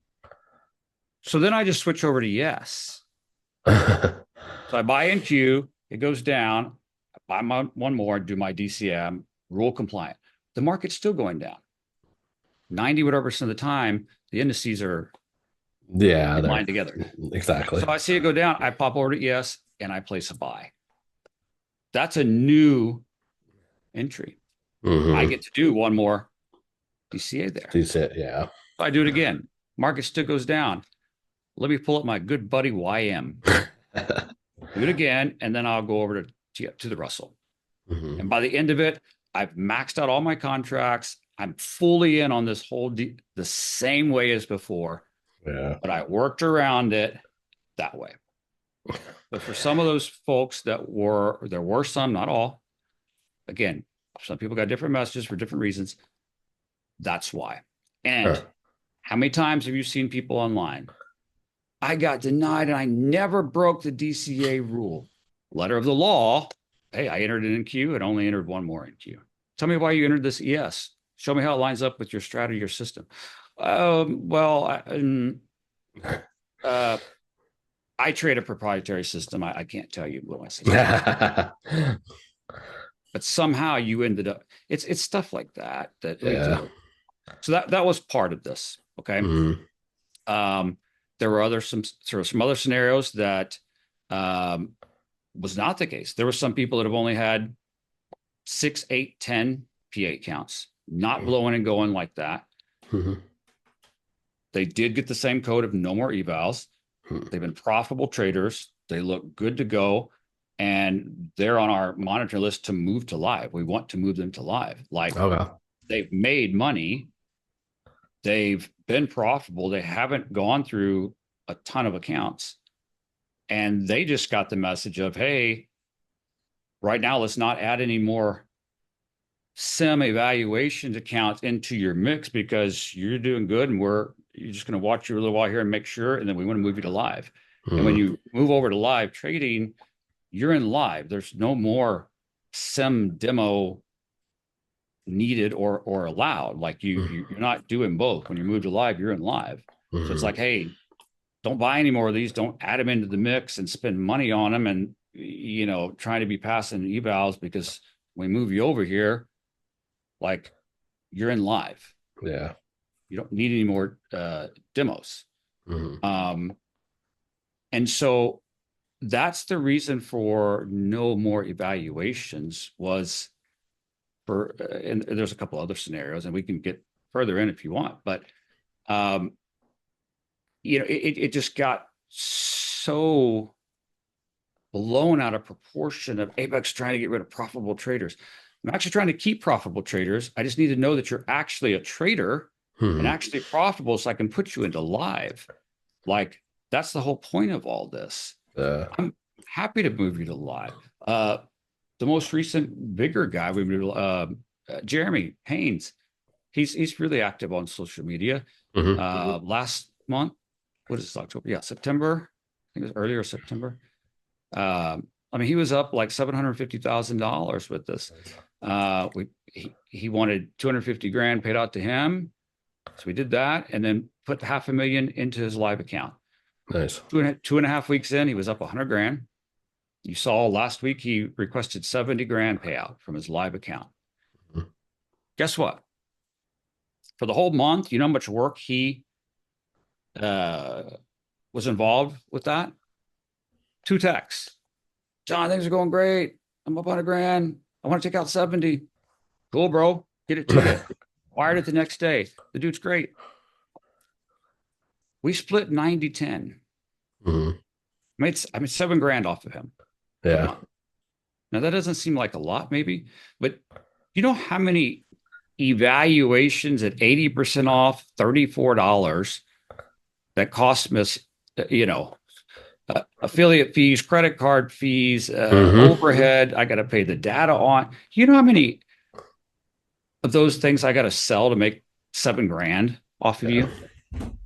So then I just switch over to yes. So I buy NQ, it goes down. I buy one more, do my DCM, rule compliant. The market's still going down. 90 whatever percent of the time, the indices are Yeah, in they're line together. exactly. So I see it go down. I pop over to yes, and I place a buy. That's a new entry. I Hmm. get to do one more DCA there. Decent, yeah. So I do it again. Market still goes down. Let me pull up my good buddy YM. Do it again, and then I'll go over to the Russell. Hmm. And by the end of it, I've maxed out all my contracts. I'm fully in on this whole the same way as before, Yeah. but I worked around it that way. But for some of those folks there were some, not all. Again, some people got different messages for different reasons. That's why. And Huh. how many times have you seen people online? I got denied and I never broke the DCA rule. Letter of the law. Hey, I entered an NQ and only entered one more NQ. Tell me why you entered this ES. Show me how it lines up with your strategy or system. Well, uh, I trade a proprietary system. I can't tell you what my system is, but somehow you ended up. It's stuff like that that leads Yeah. over. So that was part of this. Okay. Mm. Um, there were some other scenarios that um, was not the case. There were some people that have only had 6, 8, 10 PA counts, not blowing and going like that. Mm-hmm. They did get the same code of no more evals. Hmm. They've been profitable traders. They look good to go. And they're on our monitor list to move to live. We want to move them to live. Like Okay. they've made money. They've been profitable. They haven't gone through a ton of accounts. And they just got the message of, hey, right now, let's not add any more SIM evaluation accounts into your mix because you're doing good and you're just going to watch you a little while here and make sure. And then we want to move you to live. And when Mm. you move over to live trading, you're in live. There's no more SIM demo needed or allowed. Like you're not doing both. When you move to live, you're in live. So it's Mm-hmm. like, hey, don't buy any more of these. Don't add them into the mix and spend money on them and trying to be passing evals because we move you over here, like you're in live. Yeah. You don't need any more demos. Mm-hmm. And so that's the reason for no more evaluations was and there's a couple other scenarios and we can get further in if you want, but um, it just got so blown out of proportion of Apex trying to get rid of profitable traders. I'm actually trying to keep profitable traders. I just need to know that you're actually a trader and Mm-hmm. actually profitable so I can put you into live. Like that's the whole point of all this. Yeah. I'm happy to move you to live. The most recent bigger guy we moved, Jeremy Haynes, he's really active on social media. Mm-hmm. Last month, what is this, October? Yeah, September. I think it was earlier September. I mean, he was up like $750,000 with this. He wanted 250 grand paid out to him, so we did that, and then put $500,000 into his live account. Nice. Two and a half weeks in, he was up 100 grand. You saw last week he requested 70 grand payout from his live account. Mhm. Guess what? For the whole month, you know how much work he uh, was involved with that? 2 texts. John, things are going great. I'm up on $1,000. I want to take out 70. Cool, bro. Get it to you. Wired it the next day. The dude's great. We split 90-10. Mhm. I made $7,000 off of him for the Yeah. month. Now that doesn't seem like a lot, maybe, but you know how many evaluations at 80% off, $34 that cost me, affiliate fees, credit card fees, Hmm. overhead. I got to pay the data on. You know how many of those things I got to sell to make $7,000 off of Yeah. you?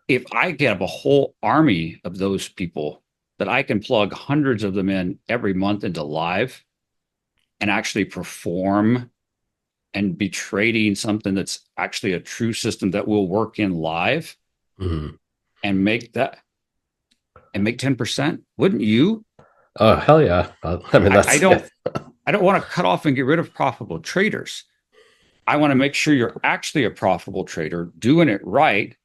If I get a whole army of those people that I can plug hundreds of them in every month into live and actually perform and be trading something that's actually a true system that will work in live Hmm. and make 10%, wouldn't you? Oh, hell yeah. I mean, I, I that's, yeah. don't I don't want to cut off and get rid of profitable traders. I want to make sure you're actually a profitable trader, doing it right,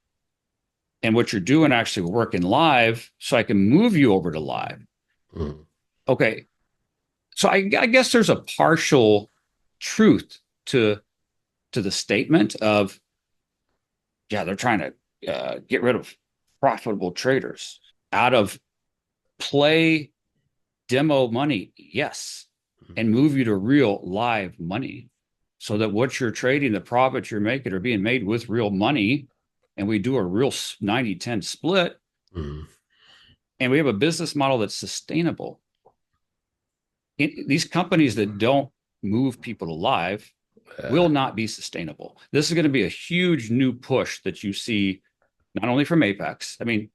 and what you're doing actually working live so I can move you over to live. Mhm. Okay. So I guess there's a partial truth to the statement of, yeah, they're trying to get rid of profitable traders out of play demo money, yes, and move you to real live money so that what you're trading, the profits you're making are being made with real money. And we do a real 90-10 split. Mhm. And we have a business model that's sustainable. These companies that don't move people to live will Yeah. not be sustainable. This is going to be a huge new push that you see not only from Apex. I mean,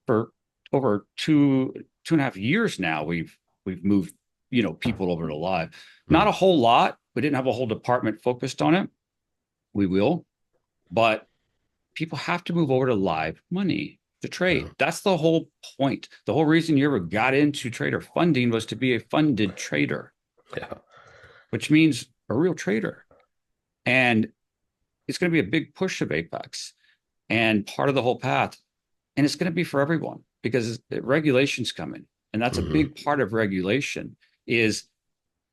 for over 2.5 years now, we've moved, people over to live. Not Mhm. a whole lot. We didn't have a whole department focused on it. We will, but people have to move over to live money to Yeah. trade. That's the whole point. The whole reason you ever got into trader funding was to be a funded trader, Yeah. which means a real trader. And it's going to be a big push of Apex and part of the whole path. And it's going to be for everyone because regulation's coming. And that's a Mhm. big part of regulation is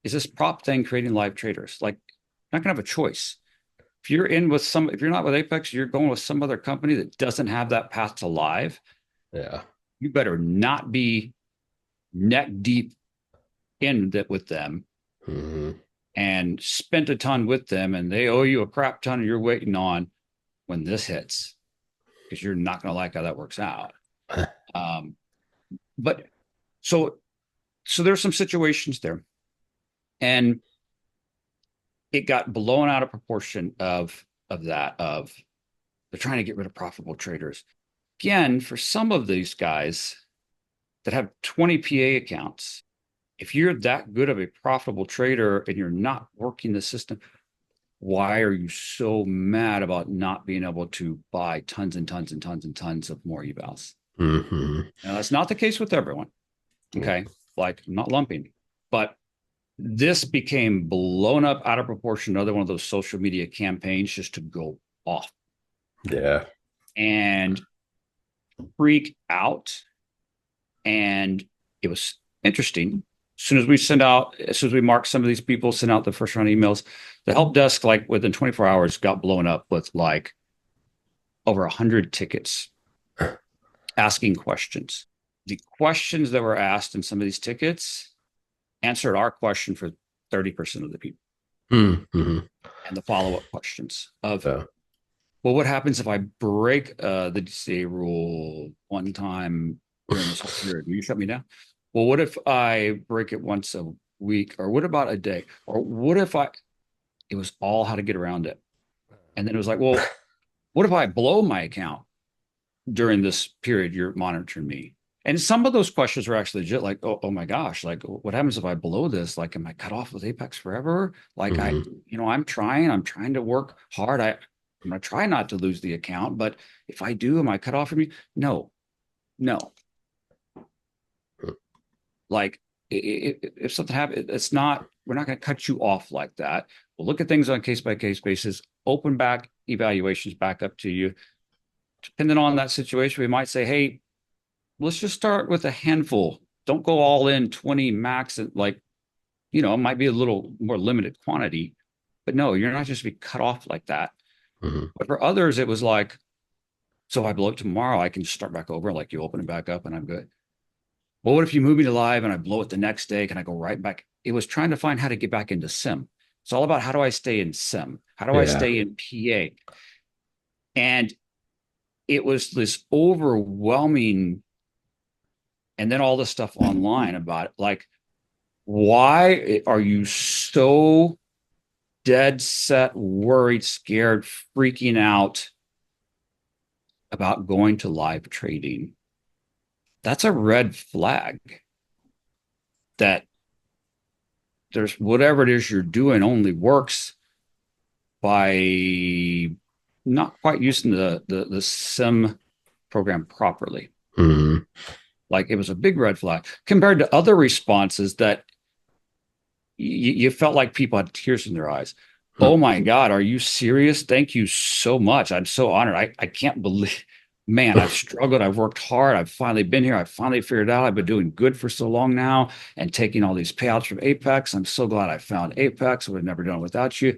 this prop thing creating live traders. Like, you're not going to have a choice. If you're not with Apex, you're going with some other company that doesn't have that path to live. Yeah. You better not be neck deep in that with them Mhm. and spent a ton with them and they owe you a crap ton and you're waiting on when this hits because you're not going to like how that works out. Um, but so there's some situations there, and it got blown out of proportion of that of they're trying to get rid of profitable traders. Again, for some of these guys that have 20 PA accounts, if you're that good of a profitable trader and you're not working the system, why are you so mad about not being able to buy tons and tons and tons and tons of more evals? Mhm. Now, that's not the case with everyone. Yeah. Okay. Like, I'm not lumping, but this became blown up out of proportion. Another one of those social media campaigns just to go off Yeah. and freak out. And it was interesting. As soon as we marked some of these people, sent out the first round emails, the help desk, like within 24 hours, got blown up with like over 100 tickets asking questions. The questions that were asked in some of these tickets answered our question for 30% of the people. Mhm. And the follow-up questions of, Yeah. well, what happens if I break the DCA rule one time during this whole period? Will you shut me down? Well, what if I break it once a week? Or what about a day? Or what if it was all how to get around it. And then it was like, well, what if I blow my account during this period you're monitoring me? And some of those questions were actually legit, like, oh my gosh, like what happens if I blow this? Like, am I cut off with Apex forever? Like Mhm. I'm trying to work hard. I'm gonna try not to lose the account, but if I do, am I cut off from you? No, no. Like if something happens, it's not we're not going to cut you off like that. We'll look at things on a case by case basis, open back evaluations back up to you. Depending on that situation, we might say, hey, let's just start with a handful. Don't go all in 20 max. Like, it might be a little more limited quantity, but no, you're not just be cut off like that. Mm-hmm. But for others, it was like, so I blow it tomorrow, I can start back over. Like you open it back up and I'm good. Well, what if you move me to live and I blow it the next day? Can I go right back? It was trying to find how to get back into sim. It's all about how do I stay in sim? How do I Yeah. stay in PA? And it was this overwhelming, and then all the stuff online about it. Like, why are you so dead set, worried, scared, freaking out about going to live trading? That's a red flag that there's whatever it is you're doing only works by not quite using the sim program properly. Mm-hmm. Like it was a big red flag compared to other responses that you felt like people had tears in their eyes. Oh my God, are you serious? Thank you so much. I'm so honored. I can't believe, man, I've struggled. I've worked hard. I've finally been here. I've finally figured it out. I've been doing good for so long now and taking all these payouts from Apex. I'm so glad I found Apex. I would have never done it without you.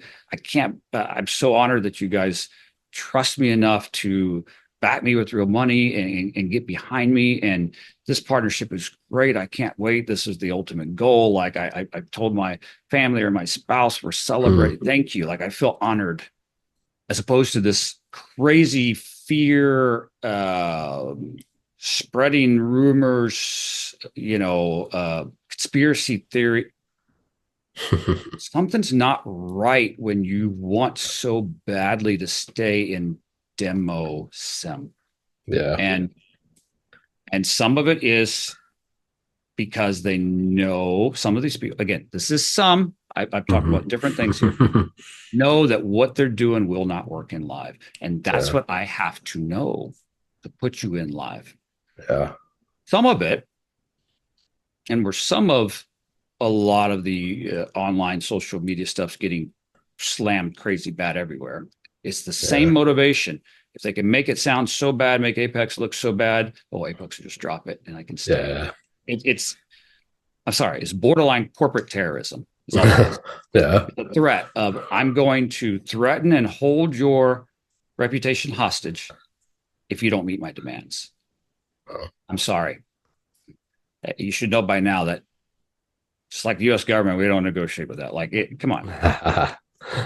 I'm so honored that you guys trust me enough to back me with real money and get behind me. And this partnership is great. I can't wait. This is the ultimate goal. Like I've told my family or my spouse, we're celebrating. Mm-hmm. Thank you. Like I feel honored, as opposed to this crazy fear, spreading rumors, conspiracy theory. Something's not right when you want so badly to stay in demo sim. Yeah. And some of it is because they know, some of these people, again, this is some, I've talked Mm-hmm. about different things here, know that what they're doing will not work in live. And that's Yeah. what I have to know to put you in live. Yeah. Some of it, and where some of a lot of the online social media stuff's getting slammed crazy bad everywhere, it's the same Yeah. motivation. If they can make it sound so bad, make Apex look so bad, oh, Apex will just drop it and I can stay. Yeah. It's, I'm sorry, it's borderline corporate terrorism. Is all it is. Yeah. The threat of I'm going to threaten and hold your reputation hostage if you don't meet my demands. Oh. I'm sorry. You should know by now that just like the U.S. government, we don't negotiate with that. Come on.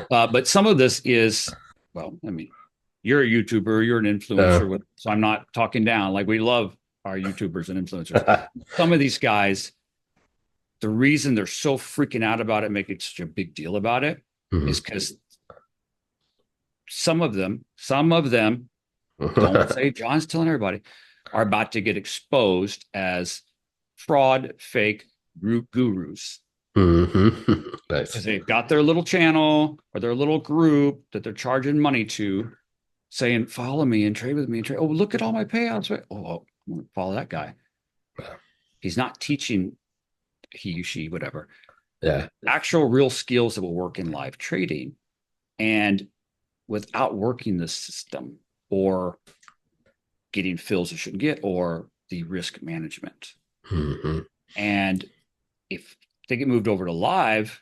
But some of this is, well, I mean, you're a YouTuber, you're an influencer, so I'm not talking down. Like we love our YouTubers and influencers. Some of these guys, the reason they're so freaking out about it, making such a big deal about it, Mm-hmm. is because some of them, don't say John's telling everybody, are about to get exposed as fraud, fake gurus. Mm-hmm. Nice. Because they've got their little channel or their little group that they're charging money to, saying, follow me and trade with me. Oh, look at all my payouts. Oh, I'm going to follow that guy. He's not teaching he, she, whatever. Yeah. Actual real skills that will work in live trading. And without working the system or getting fills it shouldn't get or the risk management. Mm-hmm. And if they get moved over to live,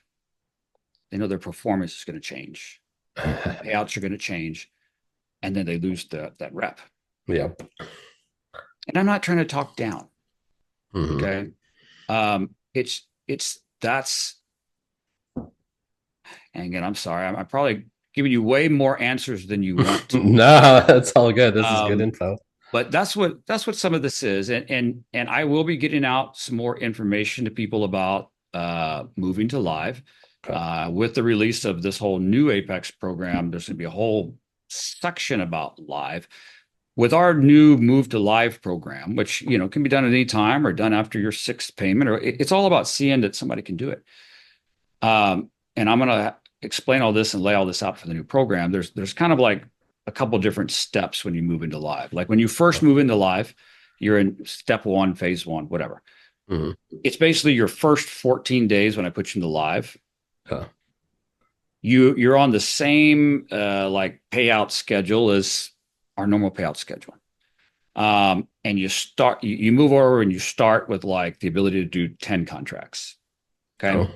they know their performance is going to change. Payouts are going to change. And then they lose that rep. Yep. And I'm not trying to talk down. Mm-hmm. Okay. That's, and again, I'm sorry. I'm probably giving you way more answers than you want to. No, that's all good. This is good info. But that's what some of this is. And I will be getting out some more information to people about moving to live. Okay. With the release of this whole new Apex program, there's going to be a whole section about live. With our new move to live program, which can be done at any time or done after your sixth payment, or it's all about seeing that somebody can do it. And I'm going to explain all this and lay all this out for the new program. There's kind of like a couple different steps when you move into live. Like when you first move into live, you're in step one, phase one, whatever. Mm-hmm. It's basically your first 14 days when I put you into live. Huh. You're on the same like payout schedule as our normal payout schedule. And you move over and you start with like the ability to do 10 contracts. Okay. Oh.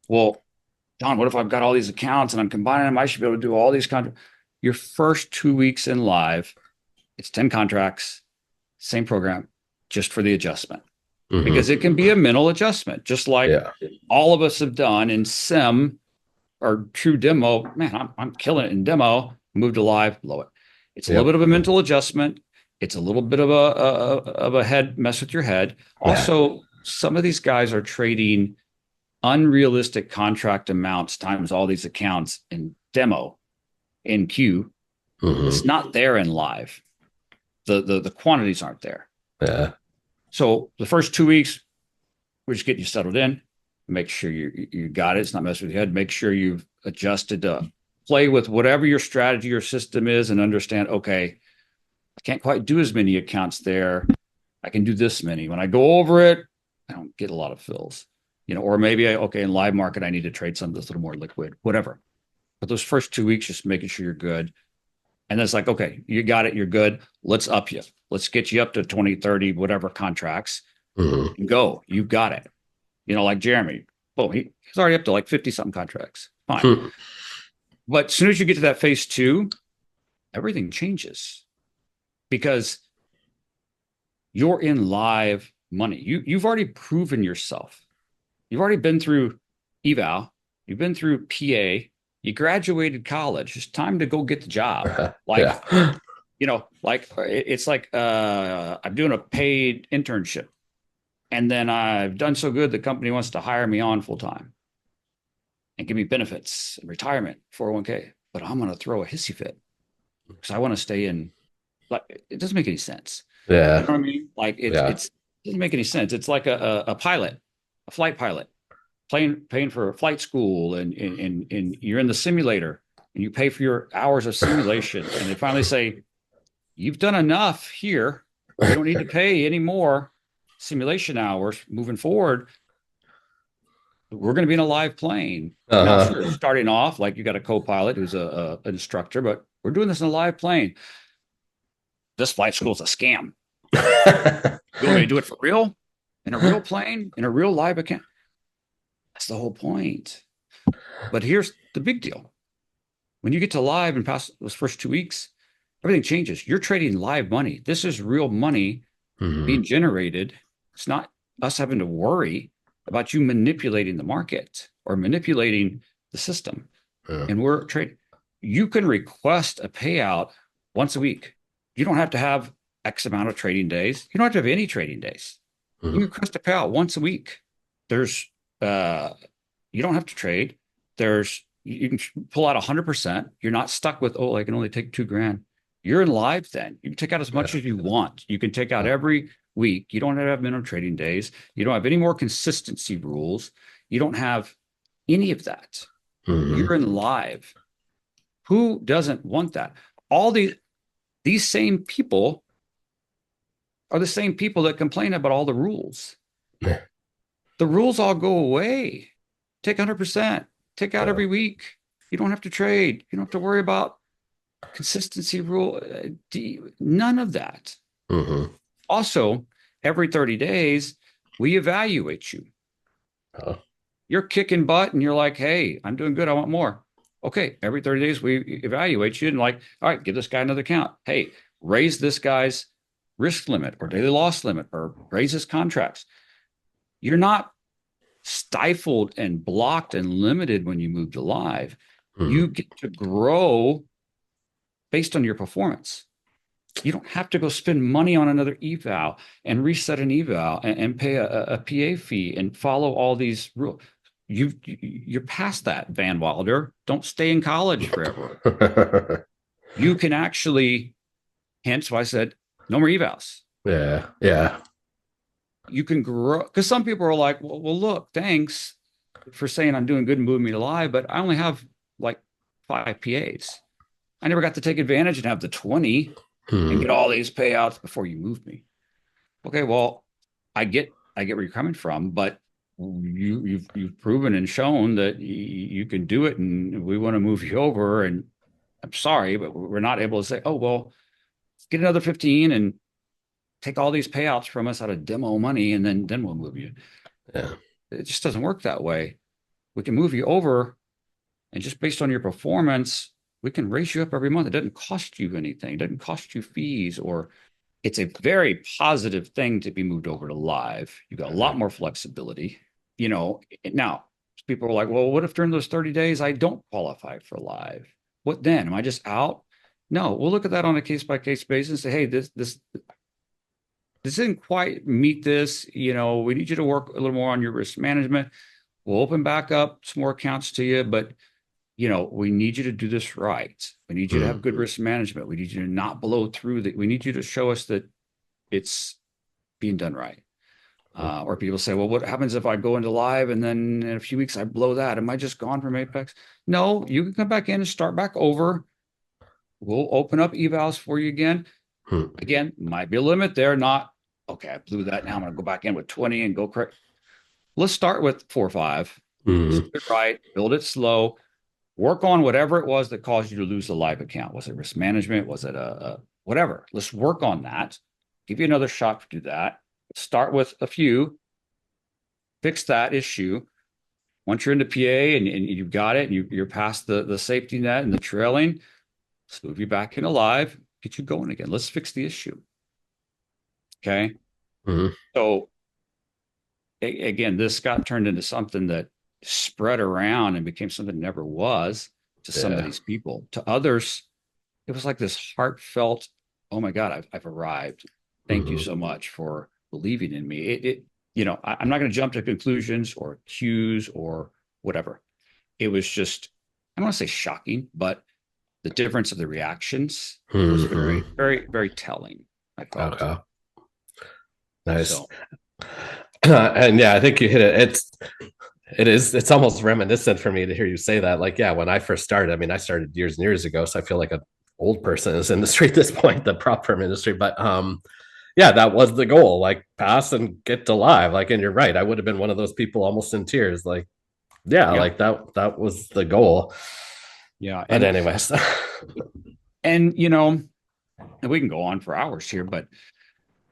Well, John, what if I've got all these accounts and I'm combining them? I should be able to do all these contracts. Your first 2 weeks in live, it's 10 contracts, same program, just for the adjustment. Because Hmm. it can be a mental adjustment, just like Yeah. all of us have done in sim or true demo. Man, I'm killing it in demo. Move to live, blow it. It's a little bit Yep. of a mental adjustment. It's a little bit of a head mess with your head. Yeah. Also, some of these guys are trading unrealistic contract amounts times all these accounts in demo in queue. It's Hmm. not there in live. The quantities aren't there. Yeah. So the first 2 weeks, we're just getting you settled in. Make sure you got it. It's not messing with your head. Make sure you've adjusted to play with whatever your strategy or system is and understand, okay, I can't quite do as many accounts there. I can do this many. When I go over it, I don't get a lot of fills. Or maybe okay, in live market, I need to trade something that's a little more liquid, whatever. But those first 2 weeks, just making sure you're good. And then it's like, okay, you got it, you're good. Let's up you. Let's get you up to 20, 30, whatever contracts. Hmm. Go. You got it. Like Jeremy. Oh, he's already up to like 50 something contracts. Fine. Hmm. But as soon as you get to that phase two, everything changes because you're in live money. You've already proven yourself. You've already been through eval. You've been through PA. You graduated college. It's time to go get the job. Like, Yeah. like it's like I'm doing a paid internship. And then I've done so good, the company wants to hire me on full time and give me benefits and retirement, 401k. But I'm going to throw a hissy fit because I want to stay in. Like, it doesn't make any sense. You Yeah. know what I mean? Like, Yeah. it doesn't make any sense. It's like a pilot, a flight pilot, paying for flight school, and you're in the simulator and you pay for your hours of simulation. And they finally say, you've done enough here. We don't need to pay any more simulation hours moving forward. We're going to be in a live plane. Now, sure, Uh-huh. starting off, like you got a co-pilot who's an instructor, but we're doing this in a live plane. This flight school is a scam. You want me to do it for real? In a real plane? In a real live account? That's the whole point. But here's the big deal. When you get to live and pass those first 2 weeks, everything changes. You're trading live money. This is real money being Hmm. generated. It's not us having to worry about you manipulating the market or manipulating the system. Yeah. And we're trading. You can request a payout once a week. You don't have to have X amount of trading days. You don't have to have any trading days. You Hmm. can request a payout once a week. There's you don't have to trade. You can pull out 100%. You're not stuck with, oh, I can only take 2 grand. You're in live then. You can take out as much Yeah. as you want. You can take out Yeah. every week. You don't have minimum trading days. You don't have any more consistency rules. You don't have any of that. You're Hmm. in live. Who doesn't want that? All these same people are the same people that complain about all the rules. Yeah. The rules all go away. Take 100%. Take out every week. You don't have to trade. You don't have to worry about consistency rule. None of that. Hmm. Also, every 30 days, we evaluate you. Oh. You're kicking butt and you're like, hey, I'm doing good. I want more. Okay. Every 30 days, we evaluate you and like, all right, give this guy another count. Hey, raise this guy's risk limit or daily loss limit or raise his contracts. You're not stifled and blocked and limited when you move to live. Hmm. You get to grow based on your performance. You don't have to go spend money on another eval and reset an eval and pay a PA fee and follow all these rules. You're past that, Van Wilder. Don't stay in college forever. You can actually, hence why I said no more evals. Yeah. Yeah. You can grow because some people are like, well, look, thanks for saying I'm doing good and moving me to live, but I only have like 5 PAs. I never got to take advantage and have the 20 and Hmm. get all these payouts before you moved me. Okay, well, I get where you're coming from, but you've proven and shown that you can do it, and we want to move you over. And I'm sorry, but we're not able to say, oh, well, get another 15 and take all these payouts from us out of demo money, and then we'll move you. Yeah. It just doesn't work that way. We can move you over, and just based on your performance, we can raise you up every month. It doesn't cost you anything. It doesn't cost you fees, or it's a very positive thing to be moved over to live. You got a lot more flexibility. Now people are like, well, what if during those 30 days I don't qualify for live? What then? Am I just out? No, we'll look at that on a case by case basis and say, hey, this didn't quite meet this. We need you to work a little more on your risk management. We'll open back up some more accounts to you, but we need you to do this right. We need you to have good risk management. We need you to not blow through that. We need you to show us that it's being done right. Or people say, well, what happens if I go into live and then in a few weeks I blow that? Am I just gone from Apex? No, you can come back in and start back over. We'll open up evals for you again. Again, might be a limit there. Not, okay, I blew that. Now I'm going to go back in with 20 and go correct. Let's start with 4 or 5. Mm-hmm. Do it right, build it slow, work on whatever it was that caused you to lose the live account. Was it risk management? Was it a whatever? Let's work on that. Give you another shot to do that. Start with a few, fix that issue. Once you're into PA and you've got it, and you're past the safety net and the trailing, let's move you back into live, get you going again. Let's fix the issue. Okay. Mm-hmm. So again, this got turned into something that spread around and became something it never was to some of these people. To others, it was like this heartfelt, oh my God, I've arrived. Thank you so much for believing in me. I'm not going to jump to conclusions or cues or whatever. It was just, I don't want to say shocking, but the difference of the reactions was very, very, very telling, I felt. Okay. Nice. So, And yeah, I think you hit it. It's almost reminiscent for me to hear you say that. Like, yeah, when I first started, I mean, I started years and years ago, so I feel like an old person in this industry at this point, the prop firm industry. But yeah, that was the goal, like pass and get to live. Like, and you're right, I would have been one of those people almost in tears. Like, yeah, yeah, like that was the goal. yeah. But anyways. And we can go on for hours here, but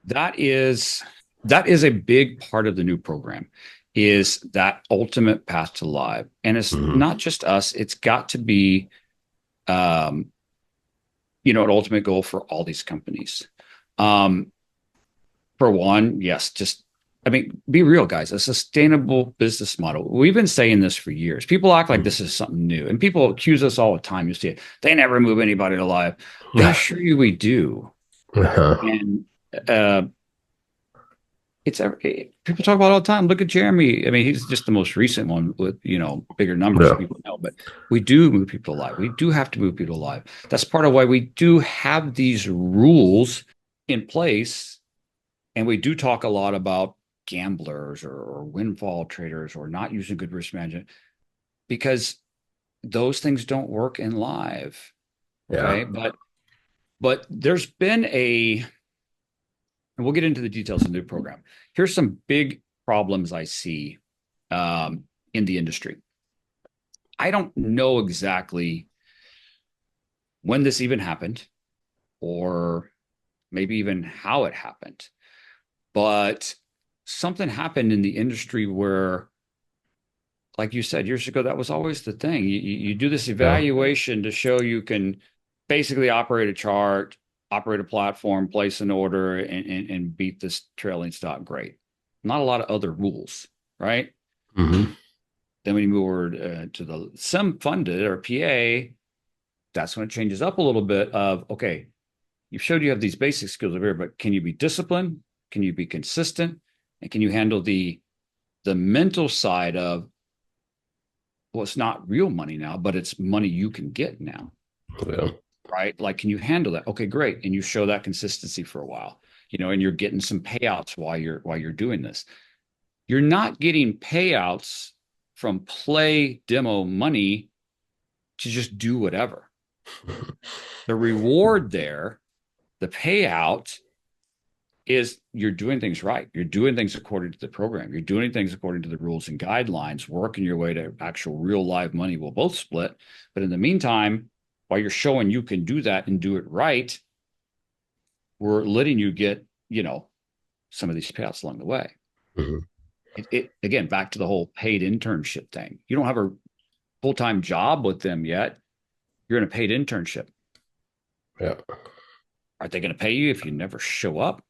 that is a big part of the new program, is that ultimate path to live. And it's not just us, it's got to be an ultimate goal for all these companies. For one, yes, be real, guys. A sustainable business model. We've been saying this for years. People act like this is something new, and people accuse us all the time. You see it. They never move anybody to live. I assure you, we do. And people talk about it all the time. Look at Jeremy. I mean, he's just the most recent one with bigger numbers. People know, but we do move people alive. We do have to move people alive. That's part of why we do have these rules in place, and we do talk a lot about gamblers or windfall traders or not using good risk management, because those things don't work in live. Okay, but there's been and we'll get into the details of the new program. Here's some big problems I see in the industry. I don't know exactly when this even happened, or maybe even how it happened, but something happened in the industry where, like you said years ago, that was always the thing. You do this evaluation to show you can basically operate a chart, operate a platform, place an order, and beat this trailing stock. Great. Not a lot of other rules, right? Then when you move over to the SIM funded or PA, that's when it changes up a little bit of, okay, you've showed you have these basic skills over here, but can you be disciplined? Can you be consistent? And can you handle the mental side of, well, it's not real money now, but it's money you can get now. Yeah. Right? Like, can you handle that? Okay, great. And you show that consistency for a while, and you're getting some payouts while you're doing this. You're not getting payouts from play demo money to just do whatever. The reward there, the payout, is you're doing things right. You're doing things according to the program. You're doing things according to the rules and guidelines, working your way to actual real live money. We'll both split. But in the meantime, while you're showing you can do that and do it right, we're letting you get, some of these payouts along the way. Mhm. Again, back to the whole paid internship thing. You don't have a full-time job with them yet. You're in a paid internship. Yeah. Are they going to pay you if you never show up?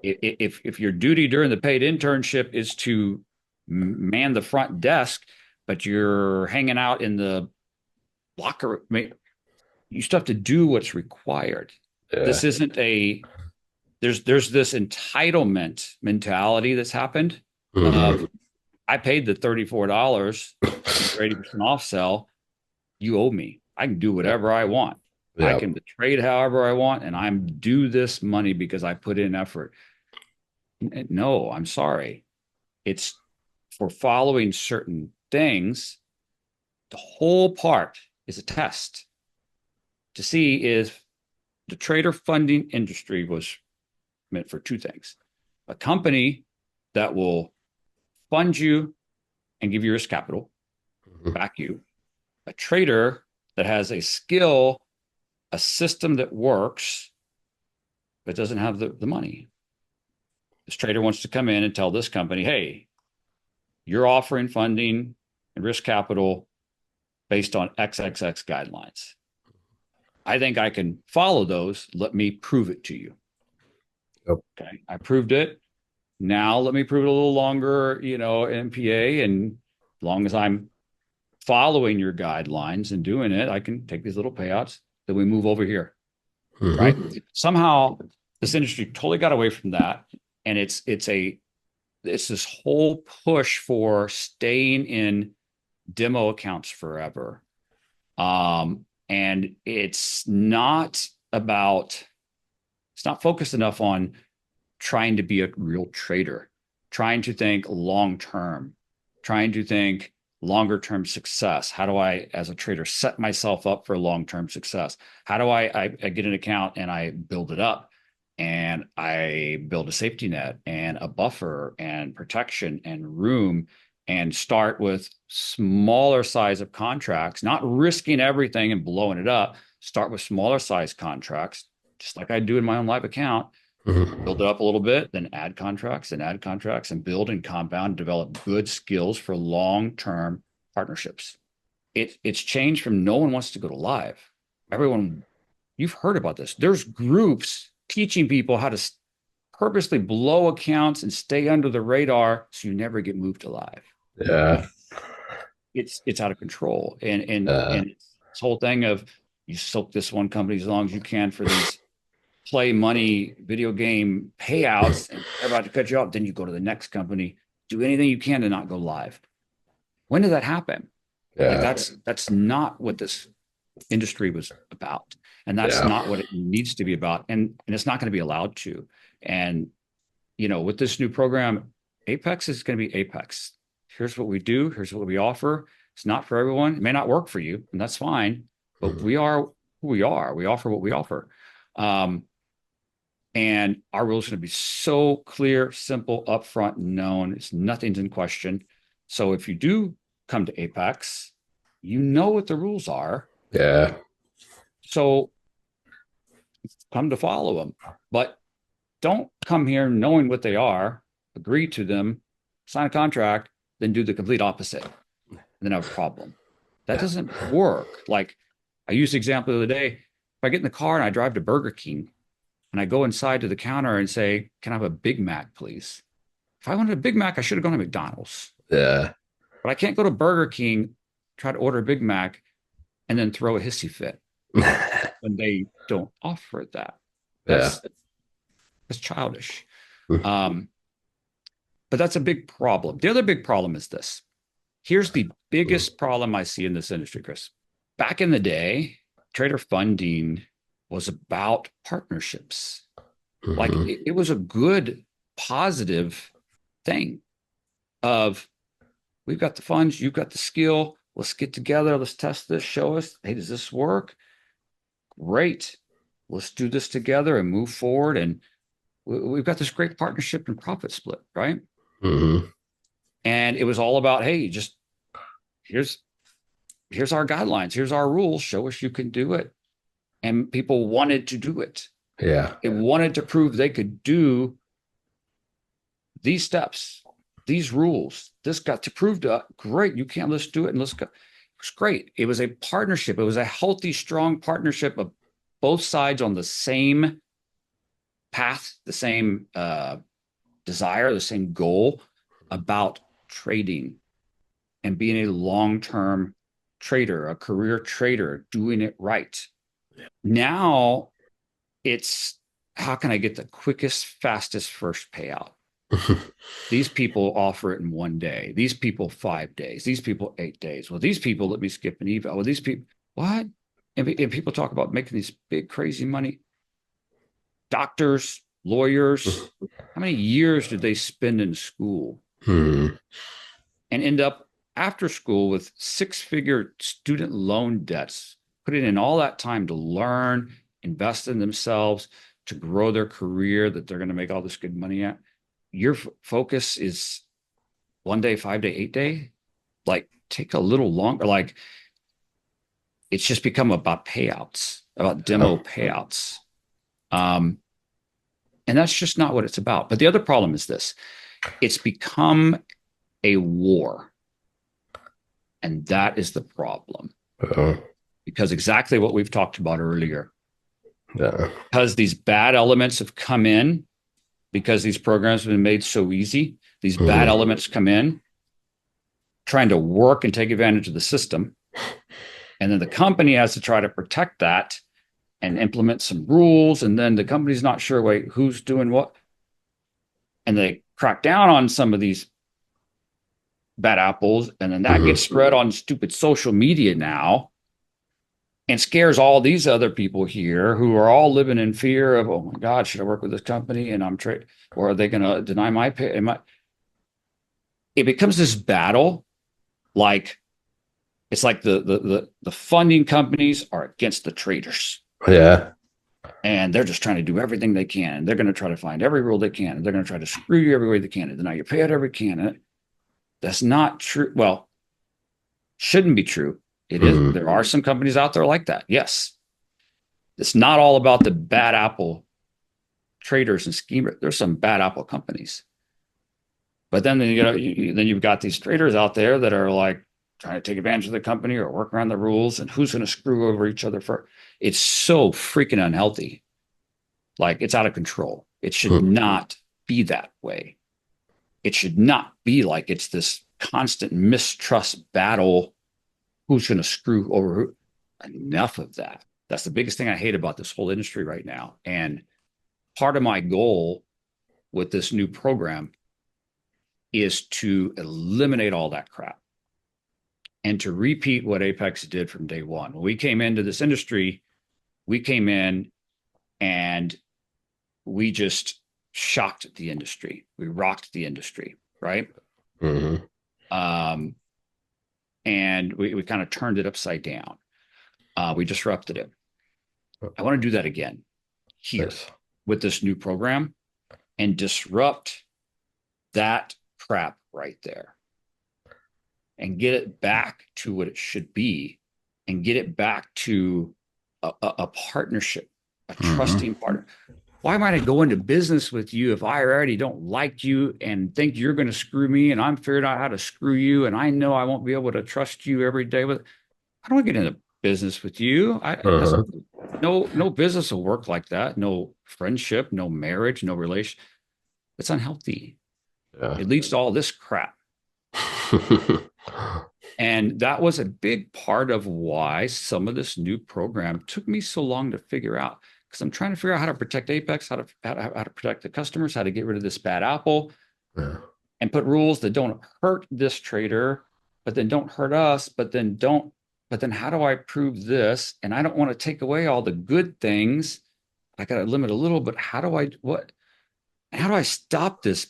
If your duty during the paid internship is to man the front desk, but you're hanging out in the locker, you still have to do what's required. Yeah. This isn't there's this entitlement mentality that's happened of, Mhm. I paid the $34 for 80% off sell. You owe me. I can do Yeah. whatever I want. I Yeah. can trade however I want, and I'm due this money because I put in effort. No, I'm sorry. It's for following certain things. The whole part is a test to see if the trader funding industry was meant for two things: a company that will fund you and give you risk capital, Mhm. back you, a trader that has a skill, a system that works, but doesn't have the money. This trader wants to come in and tell this company, hey, you're offering funding and risk capital based on XXX guidelines. I think I can follow those. Let me prove it to you. Yep. Okay. I proved it. Now let me prove it a little longer, MPA. And as long as I'm following your guidelines and doing it, I can take these little payouts. Then we move over here. Right. Mhm. Somehow this industry totally got away from that. And it's this whole push for staying in demo accounts forever. And it's not focused enough on trying to be a real trader, trying to think long term, trying to think longer term success. How do I, as a trader, set myself up for long term success? How do I get an account and I build it up and I build a safety net and a buffer and protection and room and start with smaller size of contracts, not risking everything and blowing it up. Start with smaller size contracts, just like I do in my own live account, build Mhm. it up a little bit, then add contracts and build and compound, develop good skills for long-term partnerships. It's changed from no one wants to go to live. Everyone, you've heard about this. There's groups teaching people how to purposely blow accounts and stay under the radar so you never get moved to live. Yeah. It's out of control. And Yeah. this whole thing of you soak this one company as long as you can for these play money video game payouts and they're about to cut you off, then you go to the next company, do anything you can to not go live. When did that happen? Like Yeah. that's not what this industry was about. And that's Yeah. not what it needs to be about. And it's not going to be allowed to. And with this new program, Apex is going to be Apex. Here's what we do, here's what we offer. It's not for everyone. It may not work for you, and that's fine. But Mhm. we are who we are. We offer what we offer. Um, And our rules are going to be so clear, simple, upfront, known. It's nothing's in question. So if you do come to Apex, you know what the rules are. Yeah. So come to follow them. But don't come here knowing what they are, agree to them, sign a contract, then do the complete opposite, and then have a problem. That Yeah. doesn't work. Like I used the example the other day. If I get in the car and I drive to Burger King and I go inside to the counter and say, "Can I have a Big Mac, please?" If I wanted a Big Mac, I should have gone to McDonald's. Yeah. But I can't go to Burger King, try to order a Big Mac, and then throw a hissy fit when they don't offer that. Yeah. That's childish. Um, but that's a big problem. The other big problem is this. Here's the biggest problem I see in this industry, Chris. Back in the day, trader funding was about partnerships. Like Mhm. it was a good, positive thing of we've got the funds, you've got the skill. Let's get together. Let's test this. Show us, hey, does this work? Great. Let's do this together and move forward. And we've got this great partnership and profit split, right? Hmm. And it was all about, hey, just here's here's our guidelines, here's our rules, show us you can do it. And people wanted to do it. Yeah. It wanted to prove they could do these steps, these rules. This got to prove to great. You can't, let's do it and let's go. It was great. It was a partnership. It was a healthy, strong partnership of both sides on the same path, the same desire, the same goal about trading and being a long-term trader, a career trader, doing it right. Now it's how can I get the quickest, fastest first payout? These people offer it in 1 day. These people 5 days. These people 8 days. Well, these people let me skip an eval. Well, these people what? And people talk about making these big crazy money. Doctors, lawyers. How many years did they spend in school Hmm. and end up after school with six-figure student loan debts, putting in all that time to learn, invest in themselves, to grow their career that they're going to make all this good money at? Your focus is 1 day, 5 day, 8 day. Like, take a little longer. Like, it's just become about payouts, about demo Oh. payouts. Um, and that's just not what it's about. But the other problem is this: it's become a war. And that is the problem. Oh. Because exactly what we've talked about earlier, Yeah. because these bad elements have come in, because these programs have been made so easy, these bad Hmm. elements come in trying to work and take advantage of the system. And then the company has to try to protect that and implement some rules. And then the company's not sure, wait, who's doing what? And they crack down on some of these bad apples. And then that gets Hmm. spread on stupid social media now and scares all these other people here who are all living in fear of, oh my God, should I work with this company? And I'm trade, or are they going to deny my pay? It becomes this battle. Like, it's like the funding companies are against the traders, Yeah. and they're just trying to do everything they can. And they're going to try to find every rule they can. And they're going to try to screw you every way they can and deny your pay out every can. And that's not true. Well, shouldn't be true. It is. Hmm. There are some companies out there like that. Yes. It's not all about the bad apple traders and schemers. There's some bad apple companies. But then then you've got these traders out there that are like trying to take advantage of the company or work around the rules, and who's going to screw over each other for. It's so freaking unhealthy. Like, it's out of control. It should Hmm. not be that way. It should not be like it's this constant mistrust battle. Who's going to screw over who? Enough of that. That's the biggest thing I hate about this whole industry right now. And part of my goal with this new program is to eliminate all that crap and to repeat what Apex did from day one. When we came into this industry, we came in and we just shocked the industry. We rocked the industry, right? Hmm. Um, and we kind of turned it upside down. We disrupted it. I want to do that again here Nice. with this new program and disrupt that crap right there and get it back to what it should be and get it back to a partnership, a Hmm. trusting partner. Why might I go into business with you if I already don't like you and think you're going to screw me and I'm figuring out how to screw you and I know I won't be able to trust you every day with? I don't want to get into business with you. That's Uh-huh. no business will work like that. No friendship, no marriage, no relation. It's unhealthy. Yeah. It leads to all this crap. And that was a big part of why some of this new program took me so long to figure out, because I'm trying to figure out how to protect Apex, how to protect the customers, how to get rid of this bad apple, Yeah. and put rules that don't hurt this trader, but then don't hurt us, but then how do I prove this? And I don't want to take away all the good things. I got to limit a little, but how do I stop this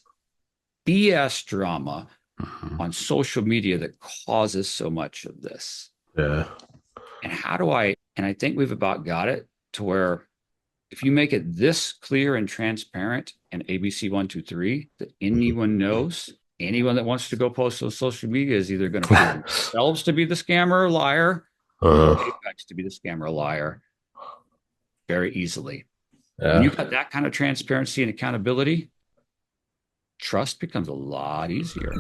BS drama Mhm. on social media that causes so much of this? Yeah. And I think we've about got it to where if you make it this clear and transparent and ABC 1, 2, 3 that anyone knows, anyone that wants to go post on social media is either going to prove themselves to be the scammer or liar, or Apex to be the scammer or liar very easily. When you've got that kind of transparency and accountability, trust becomes a lot easier.